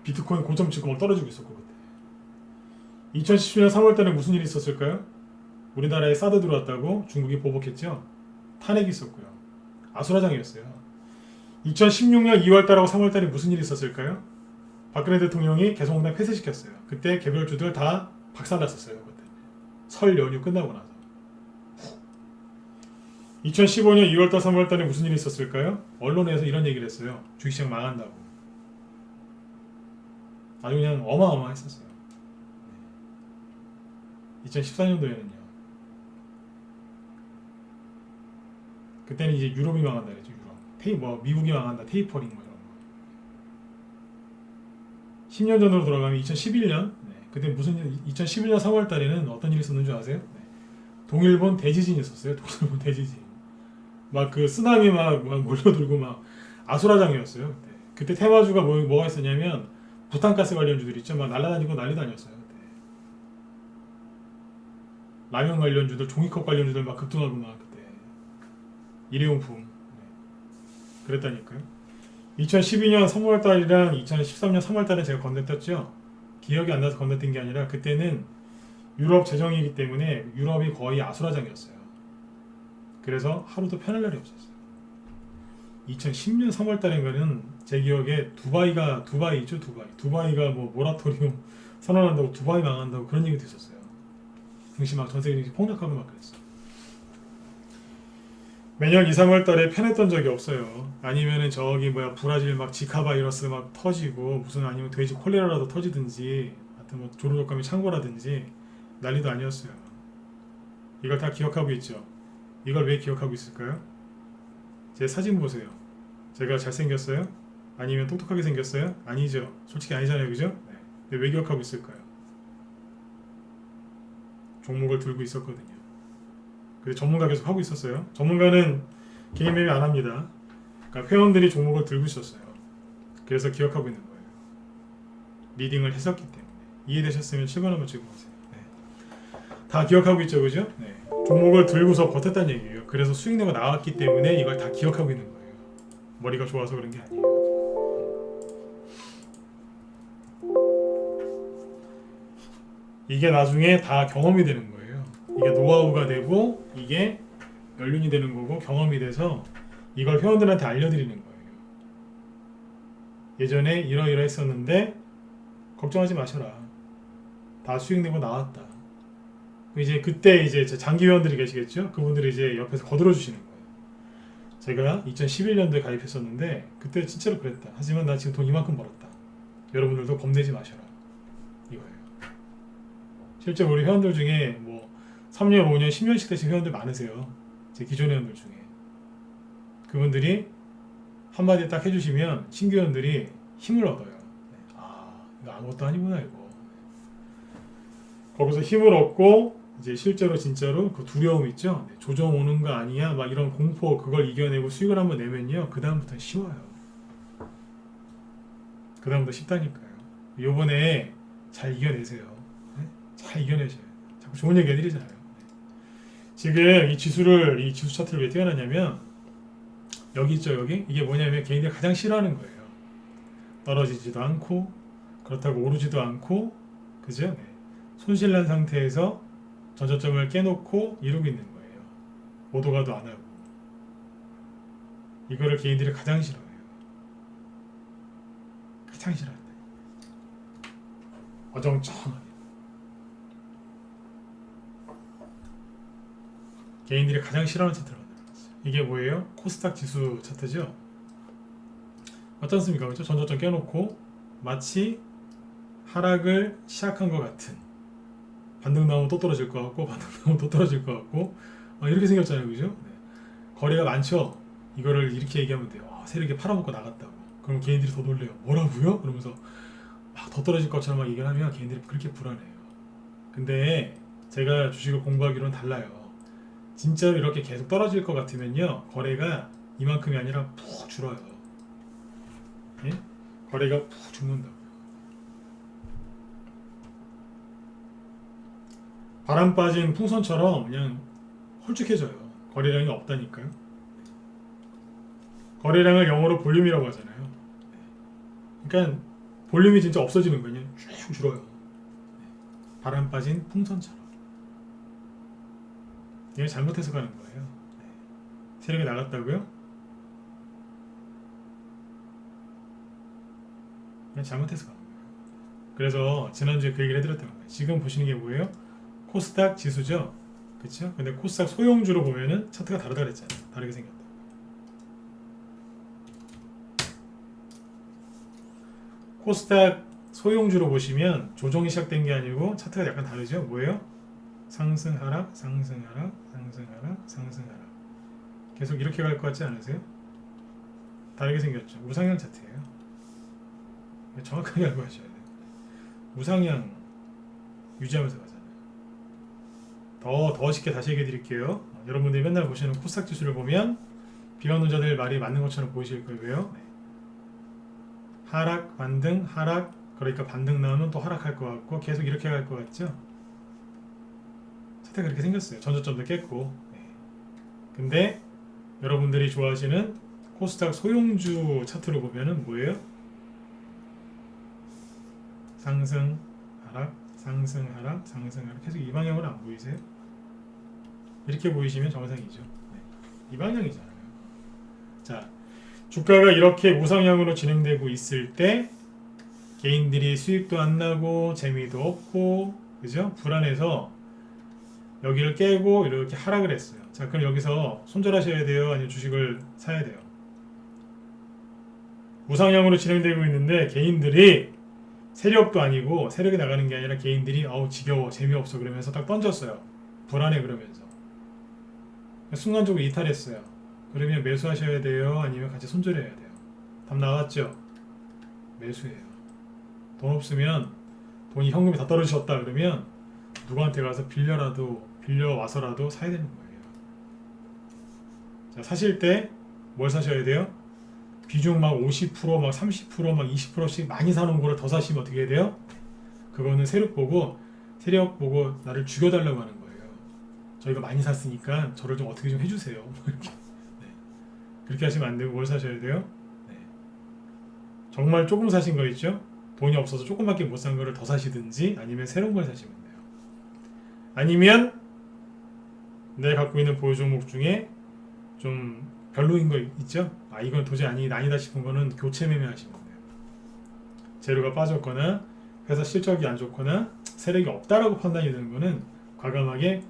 비트코인 고점 찍고 막 떨어지고 있었고 그때. 2017년 3월달에 무슨 일이 있었을까요? 우리나라에 사드 들어왔다고 중국이 보복했죠. 탄핵이 있었고요. 아수라장이었어요. 2016년 2월달하고 3월달에 무슨 일이 있었을까요? 박근혜 대통령이 개성공단 폐쇄시켰어요. 그때 개별주들 다 박살났었어요. 그때 설 연휴 끝나고 나서. 2015년 2월달 3월달에 무슨 일이 있었을까요? 언론에서 이런 얘기를 했어요. 주식시장 망한다고. 아주 그냥 어마어마했었어요. 2014년도에는요. 그때는 이제 유럽이 망한다 그랬죠. 유럽. 미국이 망한다. 테이퍼링 뭐 이런 거. 10년 전으로 돌아가면 2011년. 네. 그때 무슨 2011년 3월 달에는 어떤 일이 있었는 줄 아세요? 네. 동일본 대지진이 있었어요. 동일본 대지진. 막 그 쓰나미 막 몰려들고 막 아수라장이었어요. 그때 테마주가 뭐가 있었냐면 부탄가스 관련주들 있죠. 막 날아다니고 난리도 아니었어요. 그때. 라면 관련주들, 종이컵 관련주들 막 급등하고 막 그때. 일회용품. 네. 그랬다니까요. 2012년 3월달이랑 2013년 3월달에 제가 건넸었죠. 기억이 안 나서 건넸던 게 아니라 그때는 유럽 재정이기 때문에 유럽이 거의 아수라장이었어요. 그래서 하루도 편할 날이 없었어요. 2010년 3월달인가는 제 기억에 두바이죠. 두바이가 뭐 모라토리움 선언한다고 두바이 망한다고 그런 얘기도 있었어요. 증시 막 전세계 증시 폭락하고 막 그랬어요. 매년 2, 3월달에 편했던 적이 없어요. 아니면은 저기 브라질 막 지카 바이러스 막 터지고 무슨 아니면 돼지 콜레라라도 터지든지 하여튼 뭐 조류독감이 창궐하든지 난리도 아니었어요. 이걸 다 기억하고 있죠. 이걸 왜 기억하고 있을까요? 제 사진 보세요. 제가 잘생겼어요? 아니면 똑똑하게 생겼어요? 아니죠. 솔직히 아니잖아요. 그죠? 네. 근데 왜 기억하고 있을까요? 종목을 들고 있었거든요. 근데 전문가 계속 하고 있었어요. 전문가는 개인 매매 안 합니다. 그러니까 회원들이 종목을 들고 있었어요. 그래서 기억하고 있는 거예요. 리딩을 했었기 때문에. 이해되셨으면 7번 한번 찍어보세요. 네. 다 기억하고 있죠. 그죠? 네. 종목을 들고서 버텼다는 얘기예요. 그래서 수익내가 나왔기 때문에 이걸 다 기억하고 있는 거예요. 머리가 좋아서 그런 게 아니에요. 이게 나중에 다 경험이 되는 거예요. 이게 노하우가 되고 이게 연륜이 되는 거고 경험이 돼서 이걸 회원들한테 알려드리는 거예요. 예전에 이러이러했었는데 걱정하지 마셔라. 다 수익내고 나왔다. 이제 그때 이제 장기 회원들이 계시겠죠? 그분들이 이제 옆에서 거들어 주시는 거예요. 제가 2011년도에 가입했었는데 그때 진짜로 그랬다. 하지만 나 지금 돈 이만큼 벌었다. 여러분들도 겁내지 마셔라. 이거예요. 실제 우리 회원들 중에 뭐 3년, 5년, 10년씩 되신 회원들 많으세요. 제 기존 회원들 중에. 그분들이 한마디 딱 해주시면 신규 회원들이 힘을 얻어요. 아, 이거 아무것도 아니구나 이거. 거기서 힘을 얻고 이제 실제로 진짜로 그 두려움 있죠. 조정 오는 거 아니야? 막 이런 공포 그걸 이겨내고 수익을 한번 내면요. 그 다음부터 쉬워요. 그 다음부터 쉽다니까요. 요번에 잘 이겨내세요. 네? 잘 이겨내셔요. 자꾸 좋은 얘기 해드리잖아요. 지금 이 지수 차트를 왜 띄워놨냐면 여기 있죠. 여기 이게 뭐냐면 개인들이 가장 싫어하는 거예요. 떨어지지도 않고 그렇다고 오르지도 않고 그죠? 네. 손실난 상태에서 전저점을 깨놓고 이러고 있는 거예요. 오도가도 안 하고. 이거를 개인들이 가장 싫어해요. 가장 싫어한다. 어정쩡하게. 개인들이 가장 싫어하는 차트를 만들어놨어요. 이게 뭐예요? 코스닥 지수 차트죠? 어떻습니까? 그렇죠? 전저점 깨놓고 마치 하락을 시작한 것 같은 반등 나오면 또 떨어질 것 같고 반등 나오면 또 떨어질 것 같고 이렇게 생겼잖아요. 그죠? 네. 거래가 많죠? 이거를 이렇게 얘기하면 돼요. 세력이 팔아먹고 나갔다고. 그럼 개인들이 더 놀래요. 뭐라고요? 그러면서 막 더 떨어질 것처럼 막 얘기하면 개인들이 그렇게 불안해요. 근데 제가 주식을 공부하기로는 달라요. 진짜로 이렇게 계속 떨어질 것 같으면요. 거래가 이만큼이 아니라 푹 줄어요. 예? 거래가 푹 죽는다고요. 바람 빠진 풍선처럼 그냥 홀쭉해져요. 거래량이 없다니까요. 거래량을 영어로 볼륨이라고 하잖아요. 그러니까 볼륨이 진짜 없어지는 거예요. 그냥 쭉 줄어요. 바람 빠진 풍선처럼. 이게 잘못해서 가는 거예요. 세력이 나갔다고요? 그냥 잘못해서 가는 거예요. 그래서 지난주에 그 얘기를 해드렸던 거예요. 지금 보시는 게 뭐예요? 코스닥 지수죠? 그쵸? 근데 코스닥 소형주로 보면은 차트가 다르다 그랬잖아요. 다르게 생겼다. 코스닥 소형주로 보시면 조정이 시작된 게 아니고 차트가 약간 다르죠? 뭐예요? 상승 하락, 상승 하락, 상승 하락, 상승 하락. 계속 이렇게 갈 것 같지 않으세요? 다르게 생겼죠? 우상향 차트예요. 정확하게 알고 하셔야 돼요. 우상향 유지하면서 가잖아요. 더 쉽게 다시 얘기해 드릴게요. 여러분들이 맨날 보시는 코스닥 지수를 보면 비관론자들 말이 맞는 것처럼 보이실 거고요. 하락, 반등, 하락, 그러니까 반등 나오면 또 하락할 것 같고 계속 이렇게 갈 것 같죠? 차트가 그렇게 생겼어요. 전저점도 깼고. 근데 여러분들이 좋아하시는 코스닥 소형주 차트로 보면은 뭐예요? 상승, 하락, 상승, 하락, 상승, 하락. 계속 이 방향으로 안 보이세요? 이렇게 보이시면 정상이죠. 이 방향이잖아요. 자, 주가가 이렇게 우상향으로 진행되고 있을 때 개인들이 수익도 안 나고 재미도 없고, 그죠? 불안해서 여기를 깨고 이렇게 하락을 했어요. 자, 그럼 여기서 손절하셔야 돼요? 아니면 주식을 사야 돼요? 우상향으로 진행되고 있는데 개인들이 세력도 아니고 세력이 나가는 게 아니라 개인들이 아우 지겨워 재미없어 그러면서 딱 던졌어요. 불안해 그러면서 순간적으로 이탈했어요. 그러면 매수하셔야 돼요? 아니면 같이 손절해야 돼요? 답 나왔죠? 매수해요. 돈 없으면 돈이 현금이 다 떨어지셨다 그러면 누구한테 가서 빌려와서라도 사야 되는 거예요. 자, 사실 때 뭘 사셔야 돼요? 비중 막 50%, 막 30%, 막 20%씩 많이 사놓은 거를 더 사시면 어떻게 해야 돼요? 그거는 세력 보고 나를 죽여달라고 하는 거예요. 저희가 많이 샀으니까 저를 좀 어떻게 좀 해주세요. 이렇게. 네. 그렇게 하시면 안 되고 뭘 사셔야 돼요? 네. 정말 조금 사신 거 있죠? 돈이 없어서 조금밖에 못 산 거를 더 사시든지 아니면 새로운 걸 사시면 돼요. 아니면 내가 갖고 있는 보유 종목 중에 좀 별로인 거 있죠? 아 이건 도저히 아니다 싶은 거는 교체 매매하시면 돼요. 재료가 빠졌거나 회사 실적이 안 좋거나 세력이 없다라고 판단이 되는 거는 과감하게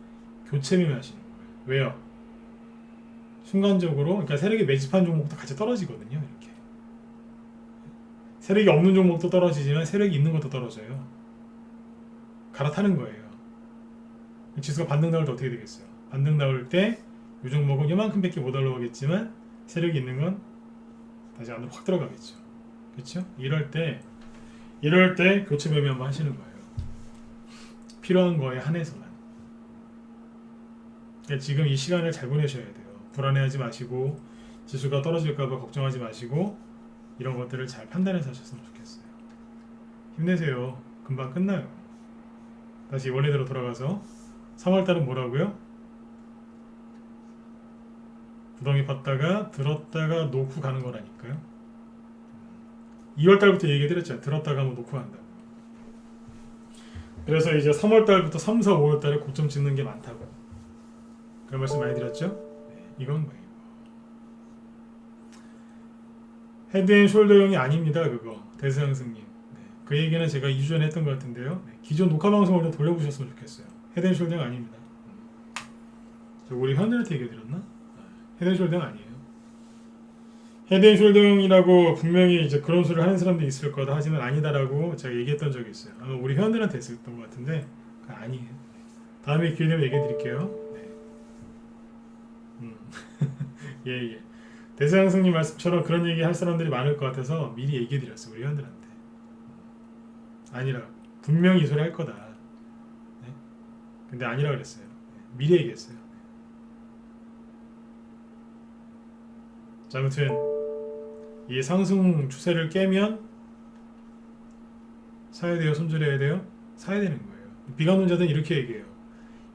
교체 매매하시는 거예요. 왜요? 순간적으로 그러니까 세력이 매집한 종목도 같이 떨어지거든요. 이렇게 세력이 없는 종목도 떨어지지만 세력이 있는 것도 떨어져요. 갈아타는 거예요. 지수가 반등 나올 때 어떻게 되겠어요? 반등 나올 때 이 종목은 이만큼밖에 못 올라오겠지만 세력이 있는 건 다시 안으로 확 들어가겠죠. 그렇죠? 이럴 때 교체 매매 한번 하시는 거예요. 필요한 거에 한해서만. 그러니까 지금 이 시간을 잘 보내셔야 돼요. 불안해하지 마시고 지수가 떨어질까봐 걱정하지 마시고 이런 것들을 잘 판단해서 하셨으면 좋겠어요. 힘내세요. 금방 끝나요. 다시 원래대로 돌아가서 3월달은 뭐라고요? 구덩이 팠다가 들었다가 놓고 가는 거라니까요. 2월달부터 얘기해드렸잖아요. 들었다가 한번 놓고 간다고. 그래서 이제 3월달부터 3, 4, 5월달에 고점 찍는 게 많다고. 그런 말씀 많이 드렸죠? 네, 이건 뭐예요? 헤드앤숄더용이 아닙니다. 그거 대서양승님. 네, 그 얘기는 제가 2주 전에 했던 것 같은데요. 네, 기존 녹화 방송을 좀 돌려보셨으면 좋겠어요. 헤드앤숄더용 아닙니다. 우리 현들한테 얘기해드렸나? 헤드앤숄더용 아니에요. 헤드앤숄더용이라고 분명히 이제 그런 소리를 하는 사람도 있을 거다 하지만 아니다라고 제가 얘기했던 적이 있어요. 아마 우리 회원들한테 했었던 것 같은데 아니에요. 다음에 기회 되면 얘기해 드릴게요. 네. 예. 대서양승님 말씀처럼 그런 얘기 할 사람들이 많을 것 같아서 미리 얘기해 드렸어요. 우리 회원들한테. 아니라 분명히 이 소리 할 거다. 네? 근데 아니라 그랬어요. 미리 얘기했어요. 자, 아무튼 이 상승 추세를 깨면 사야 돼요? 손절해야 돼요? 사야 되는 거예요. 비관론자들은 이렇게 얘기해요.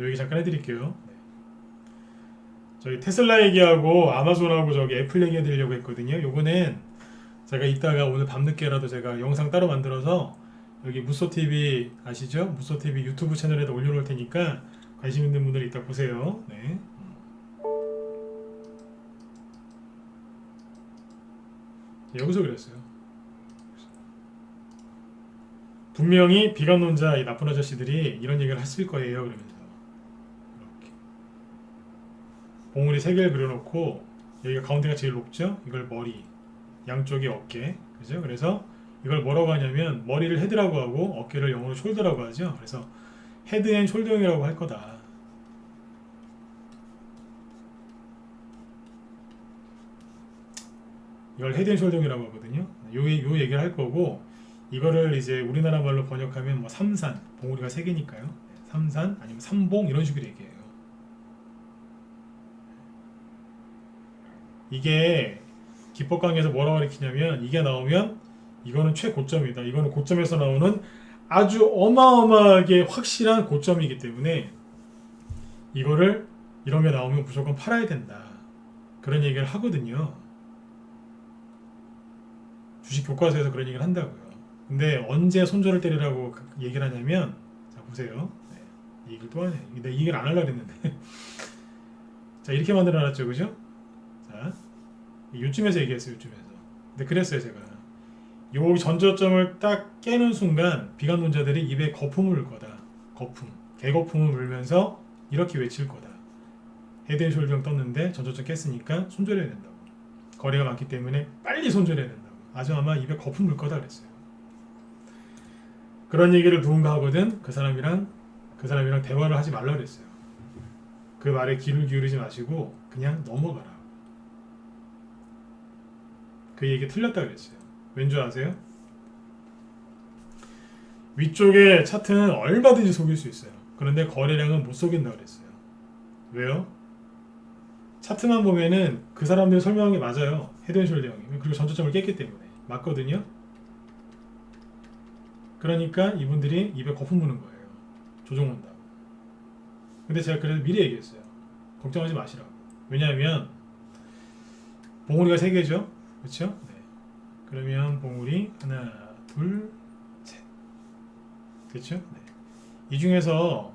여기 잠깐 해드릴게요. 저희 테슬라 얘기하고 아마존하고 저기 애플 얘기해 드리려고 했거든요. 요거는 제가 이따가 오늘 밤늦게라도 제가 영상 따로 만들어서 여기 무소TV 아시죠? 무소TV 유튜브 채널에다 올려놓을 테니까 관심 있는 분들 이따 보세요. 네. 여기서 그랬어요. 분명히 비관론자 이 나쁜 아저씨들이 이런 얘기를 했을 거예요. 그러면서 이렇게 봉우리 3개를 그려놓고 여기가 가운데가 제일 높죠? 이걸 머리, 양쪽이 어깨, 그죠? 그래서 이걸 뭐라고 하냐면 머리를 헤드라고 하고 어깨를 영어로 숄더라고 하죠. 그래서 헤드 앤 숄더형이라고 할 거다. 이걸 헤드 앤 숄더형이라고 하거든요. 요 얘기를 할 거고 이거를 이제 우리나라 말로 번역하면 뭐 삼산, 봉우리가 3개니까요. 삼산 아니면 삼봉 이런 식으로 얘기해요. 이게 기법 강의에서 뭐라고 가르치냐면 이게 나오면 이거는 최고점이다. 이거는 고점에서 나오는 아주 어마어마하게 확실한 고점이기 때문에 이거를 이런 게 나오면 무조건 팔아야 된다. 그런 얘기를 하거든요. 주식 교과서에서 그런 얘기를 한다고요. 근데 언제 손절을 때리라고 얘기를 하냐면 자 보세요. 네, 이 얘기를 또 하네. 내가 이 얘기를 안 하려고 했는데 자 이렇게 만들어놨죠. 그죠? 자 요쯤에서 얘기했어요. 요쯤에서. 근데 그랬어요. 제가 요 전저점을 딱 깨는 순간 비관론자들이 입에 거품을 물 거다. 거품. 개거품을 물면서 이렇게 외칠 거다. 헤드앤숄더형 떴는데 전저점 깼으니까 손절해야 된다고. 거래가 많기 때문에 빨리 손절해야 된다고. 아주 아마 입에 거품 물 거다 그랬어요. 그런 얘기를 누군가 하거든 그 사람이랑 대화를 하지 말라 그랬어요. 그 말에 귀를 기울이지 마시고 그냥 넘어가라. 그 얘기 틀렸다 그랬어요. 왠 줄 아세요? 위쪽에 차트는 얼마든지 속일 수 있어요. 그런데 거래량은 못 속인다 그랬어요. 왜요? 차트만 보면은 그 사람들이 설명한 게 맞아요. 헤드앤숄더형이. 그리고 전저점을 깼기 때문에 맞거든요. 그러니까 이분들이 입에 거품 무는 거예요. 조종 온다고. 근데 제가 그래서 미리 얘기했어요. 걱정하지 마시라고. 왜냐하면 봉우리가 3개죠. 그렇죠? 네. 그러면 봉우리 하나, 둘, 셋. 그렇죠? 네. 이 중에서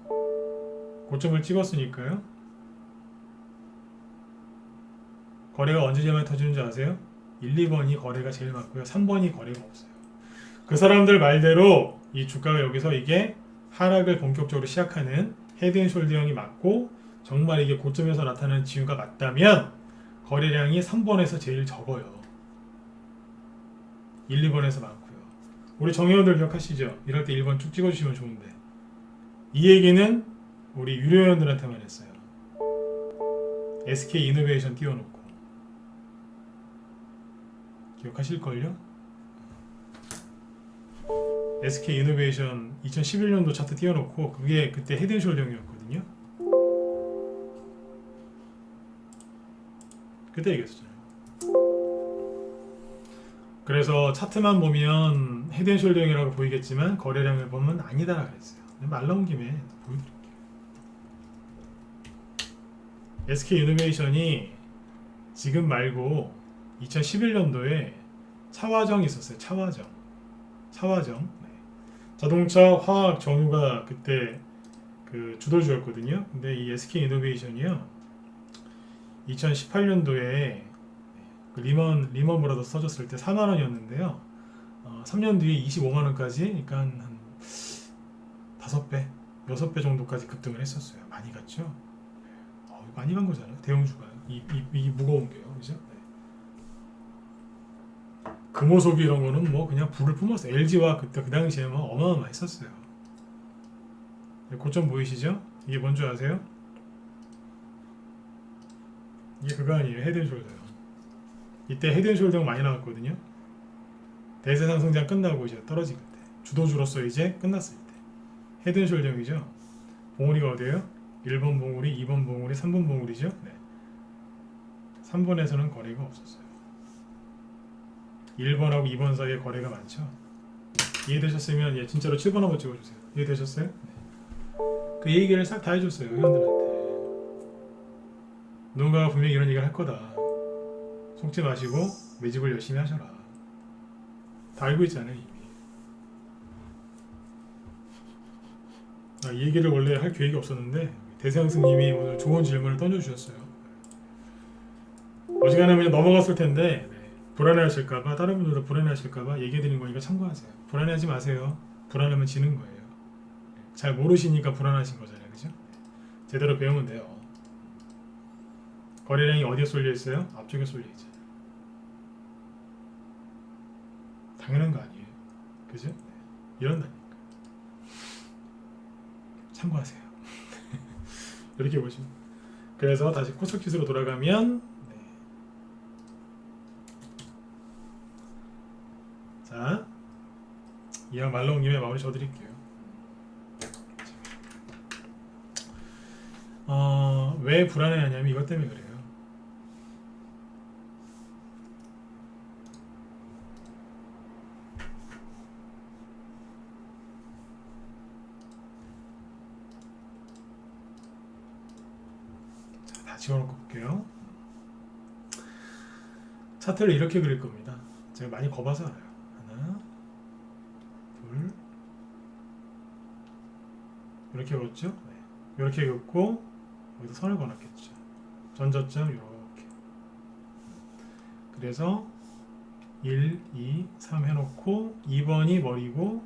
고점을 찍었으니까요. 거래가 언제 제일 많이 터지는 줄 아세요? 1, 2번이 거래가 제일 많고요. 3번이 거래가 없어요. 그 사람들 말대로 이 주가가 여기서 이게 하락을 본격적으로 시작하는 헤드앤숄더형이 맞고 정말 이게 고점에서 나타나는 징후가 맞다면 거래량이 3번에서 제일 적어요. 1, 2번에서 많고요. 우리 정회원들 기억하시죠? 이럴 때 1번 쭉 찍어주시면 좋은데 이 얘기는 우리 유료회원들한테만 했어요. SK 이노베이션 띄워놓고 기억하실걸요? SK 이노베이션 2011년도 차트 띄워놓고 그게 그때 헤드앤숄더형이었거든요. 그때 얘기했었잖아요. 그래서 차트만 보면 헤드앤숄더형이라고 보이겠지만 거래량을 보면 아니다 그랬어요. 말 나온 김에 보여드릴게요. SK 이노베이션이 지금 말고 2011년도에 차화정이 있었어요. 차화정. 네. 자동차, 화학, 정유가 그때 그 주도주였거든요. 근데 이 SK 이노베이션이요. 2018년도에 그 리먼 브라더스 터졌을 때 4만 원이었는데요. 3년 뒤에 25만 원까지, 그러니까 한 5배, 6배 정도까지 급등을 했었어요. 많이 갔죠. 많이 간 거잖아요. 대형주가 이 무거운 게요, 그죠? 네. 금호석유 이런 거는 뭐 그냥 불을 뿜었어요. LG와 그때 그 당시에 뭐 어마어마했었어요. 고점 보이시죠? 이게 뭔 줄 아세요? 이게 그거 아니에요. 헤드앤숄더요. 이때 헤드앤숄더 많이 나왔거든요. 대세상승장 끝나고 이제 떨어질 때 주도주로서 이제 끝났을 때 헤드앤숄더이죠. 봉우리가 어디예요? 1번 봉우리, 2번 봉우리, 3번 봉우리죠. 네. 3번에서는 거래가 없었어요. 1번하고 2번 사이에 거래가 많죠. 이해되셨으면 진짜로 7번 한번 찍어주세요. 이해되셨어요? 네. 그 얘기를 싹 다 해줬어요 회원들한테. 누군가가 분명히 이런 얘기를 할 거다. 속지 마시고 매집을 열심히 하셔라. 다 알고 있잖아요 이미. 이 얘기를 원래 할 계획이 없었는데 대세영 스님이 오늘 좋은 질문을 던져주셨어요. 어지간하면 그냥 넘어갔을 텐데 불안해하실까봐, 다른 분들도 불안해하실까봐 얘기해드린 거니까 참고하세요. 불안해하지 마세요. 불안하면 지는 거예요. 잘 모르시니까 불안하신 거잖아요, 그죠? 제대로 배우면 돼요. 거래량이 어디에 쏠려 있어요? 앞쪽에 쏠려 있잖아요. 당연한 거 아니에요, 그죠? 이런다니까. 참고하세요. 이렇게 보시면. 그래서 다시 코스피스로 돌아가면 자, 이왕 말 나온 김에 마무리 져드릴게요. 왜 불안해하냐면 이것 때문에 그래요. 자, 다 지워놓고 볼게요. 차트를 이렇게 그릴 겁니다. 제가 많이 거봐서 알아요. 하나, 둘, 이렇게 그었죠? 네. 이렇게 긋고 여기서 선을 그어놨겠죠. 전저점 이렇게. 그래서 1, 2, 3 해놓고 2번이 머리고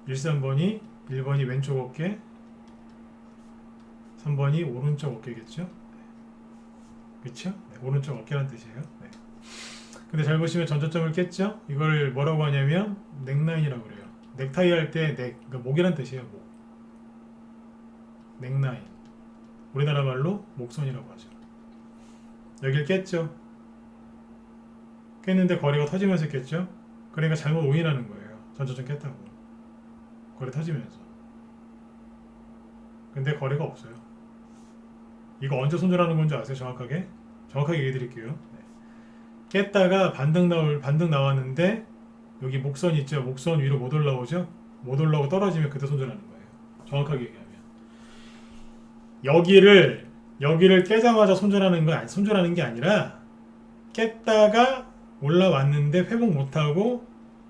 1, 3번이 1번이 왼쪽 어깨, 3번이 오른쪽 어깨겠죠? 그쵸? 네, 오른쪽 어깨란 뜻이에요. 네. 근데 잘 보시면 전저점을 깼죠? 이걸 뭐라고 하냐면 넥라인이라고 그래요. 넥타이 할 때 넥, 그러니까 목이란 뜻이에요. 목. 넥라인. 우리나라 말로 목선이라고 하죠. 여길 깼죠? 깼는데 거리가 터지면서 깼죠? 그러니까 잘못 오인하는 거예요. 전저점 깼다고. 거리 터지면서. 근데 거리가 없어요. 이거 언제 손절하는 건지 아세요? 정확하게? 정확하게 얘기해 드릴게요. 네. 깼다가 반등 나왔는데 여기 목선 있죠? 목선 위로 못 올라오죠? 못 올라오고 떨어지면 그때 손절하는 거예요. 정확하게 얘기하면. 여기를 깨자마자 손절하는 게 아니라 깼다가 올라왔는데 회복 못하고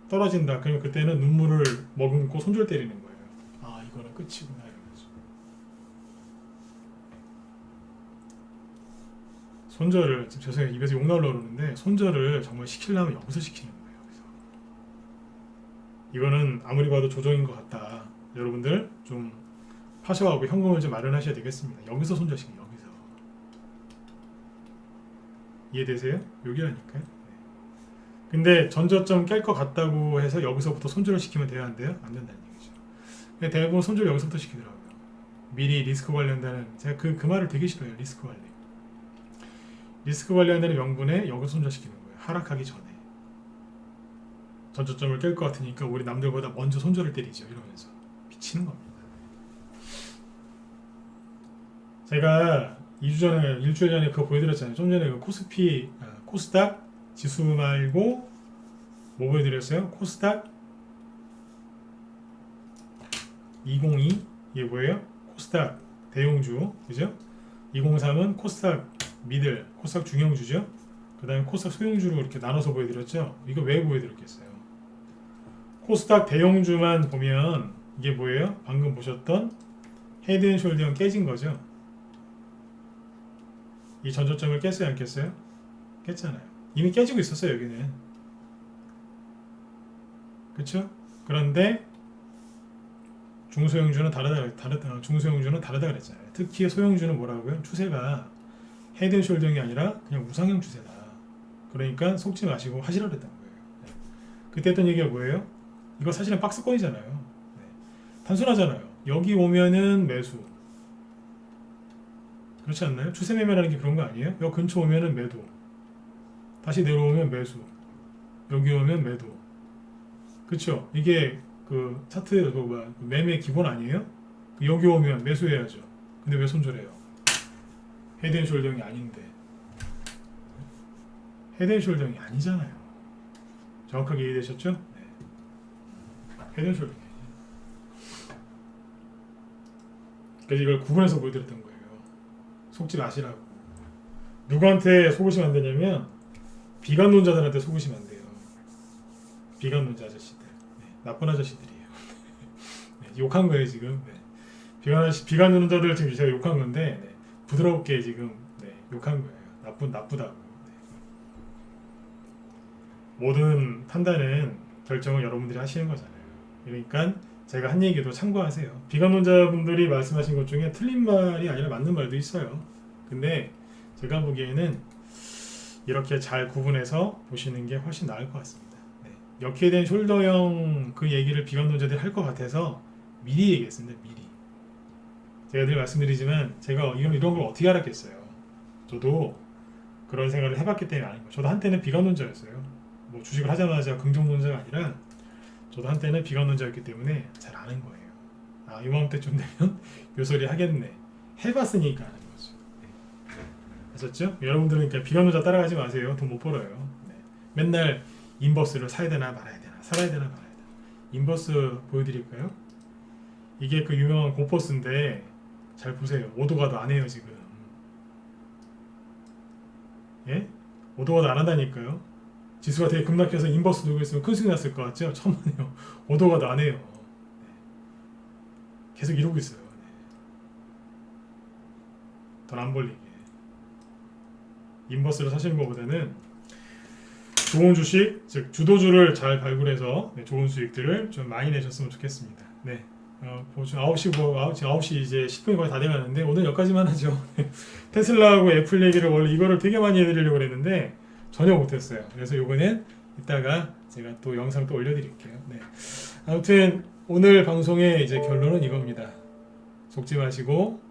떨어진다. 그러면 그때는 눈물을 머금고 손절 때리는 거예요. 아, 이거는 끝이구나 이러면서. 손절을, 죄송해요, 입에서 욕 나오려고 그러는데 손절을 정말 시키려면 여기서 시키는 거예요. 여기서. 이거는 아무리 봐도 조정인 것 같다. 여러분들 좀 파셔하고 현금을 좀 마련하셔야 되겠습니다. 여기서 손절시키는, 여기서. 이해되세요? 여기라니까요. 네. 근데 전저점 깰 것 같다고 해서 여기서부터 손절을 시키면 돼야 안 돼요? 안 된다는 얘기죠. 대부분 손절 여기서부터 시키더라고요. 미리 리스크 관리한다는, 제가 그 말을 되게 싫어해요. 리스크 관리. 리스크 관리한다는 명분에 여기서 손절시키는 거예요. 하락하기 전에. 전저점을 깰 것 같으니까 우리 남들보다 먼저 손절을 때리죠. 이러면서. 미치는 겁니다. 제가 2주 전에, 일주일 전에 그거 보여드렸잖아요. 좀 전에 그 코스닥 지수 말고 뭐 보여드렸어요? 코스닥 202, 이게 뭐예요? 코스닥 대용주, 그죠? 203은 코스닥 미들, 코스닥 중형주죠? 그 다음에 코스닥 소형주로 이렇게 나눠서 보여드렸죠? 이거 왜 보여드렸겠어요? 코스닥 대용주만 보면 이게 뭐예요? 방금 보셨던 헤드앤숄더가 깨진 거죠? 이 전저점을 깼어요, 안 깼어요? 깼잖아요. 이미 깨지고 있었어요, 여기는. 그쵸? 그런데 중소형주는 중소형주는 다르다 그랬잖아요. 특히 소형주는 뭐라고요? 추세가 헤드앤숄더이 아니라 그냥 우상형 추세다. 그러니까 속지 마시고 하시라고 했던 거예요. 네. 그때 했던 얘기가 뭐예요? 이거 사실은 박스권이잖아요. 네. 단순하잖아요. 여기 오면은 매수. 그렇지 않나요? 추세 매매라는 게 그런 거 아니에요? 여기 근처 오면은 매도. 다시 내려오면 매수. 여기 오면 매도. 그쵸? 이게 그 차트 매매 기본 아니에요? 여기 오면 매수해야죠. 근데 왜 손절해요? 헤드앤숄더이 아닌데. 헤드앤숄더이 아니잖아요. 정확하게 이해되셨죠? 네. 헤드앤숄더이. 그래서 이걸 구분해서 보여드렸던 거예요. 속지 마시라고. 누구한테 속으시면 안 되냐면 비관론자들한테 속으시면 안 돼요. 비관론자 아저씨들, 네, 나쁜 아저씨들이에요. 네, 욕한 거예요 지금. 네. 비관론자들 지금 제가 욕한 건데 네, 부드럽게 지금 네, 욕한 거예요. 나쁘다고. 네. 모든 판단은 결정을 여러분들이 하시는 거잖아요. 그러니까 제가 한 얘기도 참고하세요. 비관론자분들이 말씀하신 것 중에 틀린 말이 아니라 맞는 말도 있어요. 근데 제가 보기에는 이렇게 잘 구분해서 보시는 게 훨씬 나을 것 같습니다. 네. 역회된 숄더형 그 얘기를 비관론자들이 할 것 같아서 미리 얘기했습니다. 미리. 제가 늘 말씀드리지만 제가 이런 걸 어떻게 알았겠어요. 저도 그런 생각을 해봤기 때문에 아는 거예요. 저도 한때는 비관론자였어요. 뭐 주식을 하자마자 긍정론자가 아니라 저도 한때는 비관론자였기 때문에 잘 아는 거예요. 아, 이맘때쯤 되면 요 소리 하겠네. 해봤으니까 아는 거죠. 네. 아셨죠? 여러분들은 그러니까 비관론자 따라가지 마세요. 돈 못 벌어요. 네. 맨날 인버스를 사야 되나 말아야 되나, 살아야 되나 말아야 되나. 인버스 보여드릴까요? 이게 그 유명한 고퍼스인데 잘 보세요. 오도가도 안 해요 지금. 예? 오도가도 안 한다니까요. 지수가 되게 급락해서 인버스 누고 있으면 큰 수익 났을 것 같죠? 천만에요. 오도가도 안 해요. 네. 계속 이러고 있어요. 네. 돈 안 벌리게. 인버스를 사시는 것보다는 좋은 주식, 즉 주도주를 잘 발굴해서 네, 좋은 수익들을 좀 많이 내셨으면 좋겠습니다. 네. 보충 9시 이제 10분이 거의 다 돼가는데 오늘 여기까지만 하죠. 테슬라하고 애플 얘기를 원래 이거를 되게 많이 해드리려고 했는데 전혀 못했어요. 그래서 요거는 이따가 제가 또 영상 또 올려드릴게요. 네. 아무튼 오늘 방송의 이제 결론은 이겁니다. 속지 마시고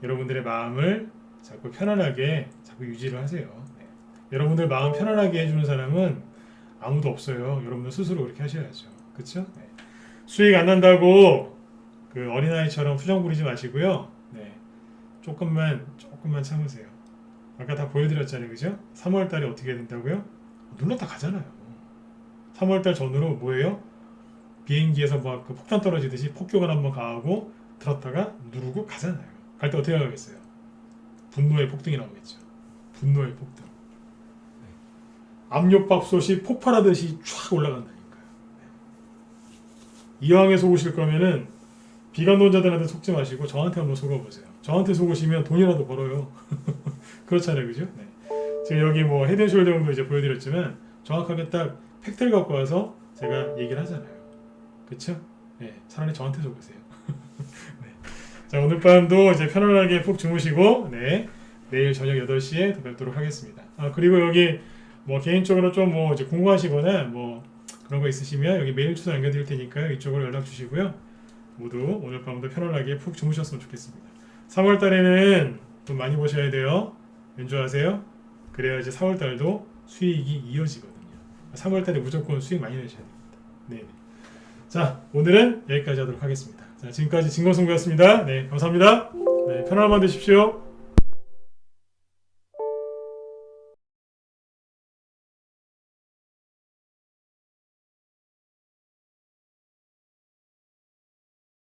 여러분들의 마음을 자꾸 편안하게 자꾸 유지를 하세요. 네. 여러분들 마음 편안하게 해주는 사람은 아무도 없어요. 여러분들 스스로 그렇게 하셔야죠. 그렇죠? 네. 수익 안 난다고 그 어린아이처럼 투정 부리지 마시고요. 네. 조금만 참으세요. 아까 다 보여드렸잖아요. 그죠? 3월달에 어떻게 된다고요? 눌렀다 가잖아요. 3월달 전후로 뭐예요? 비행기에서 뭐 그 폭탄 떨어지듯이 폭격을 한번 가하고 들었다가 누르고 가잖아요. 갈 때 어떻게 가겠어요? 분노의 폭등이 나오겠죠. 분노의 폭등. 네. 압력밥솥이 폭발하듯이 쫙 올라간다니까요. 네. 이왕에 속으실 거면은 비관론자들한테 속지 마시고 저한테 한번 속아보세요. 저한테 속으시면 돈이라도 벌어요. 그렇잖아요, 그죠? 네. 제가 여기 뭐 헤드앤숄더도 이제 보여드렸지만 정확하게 딱 팩트를 갖고 와서 제가 얘기를 하잖아요. 그렇죠? 네, 차라리 저한테 속으세요. 네. 자, 오늘 밤도 이제 편안하게 푹 주무시고, 네, 내일 저녁 8시에 또 뵙도록 하겠습니다. 아, 그리고 여기 뭐 개인적으로 좀 뭐 이제 궁금하시거나 뭐 그런 거 있으시면 여기 메일 주소 남겨드릴 테니까요. 이쪽으로 연락 주시고요. 모두 오늘 밤도 편안하게 푹 주무셨으면 좋겠습니다. 3월 달에는 돈 많이 버셔야 돼요. 연주하세요. 그래야 이제 4월 달도 수익이 이어지거든요. 3월 달에 무조건 수익 많이 내셔야 됩니다. 네. 자, 오늘은 여기까지 하도록 하겠습니다. 자, 지금까지 진건승부였습니다. 네, 감사합니다. 네, 편안한 밤 되십시오.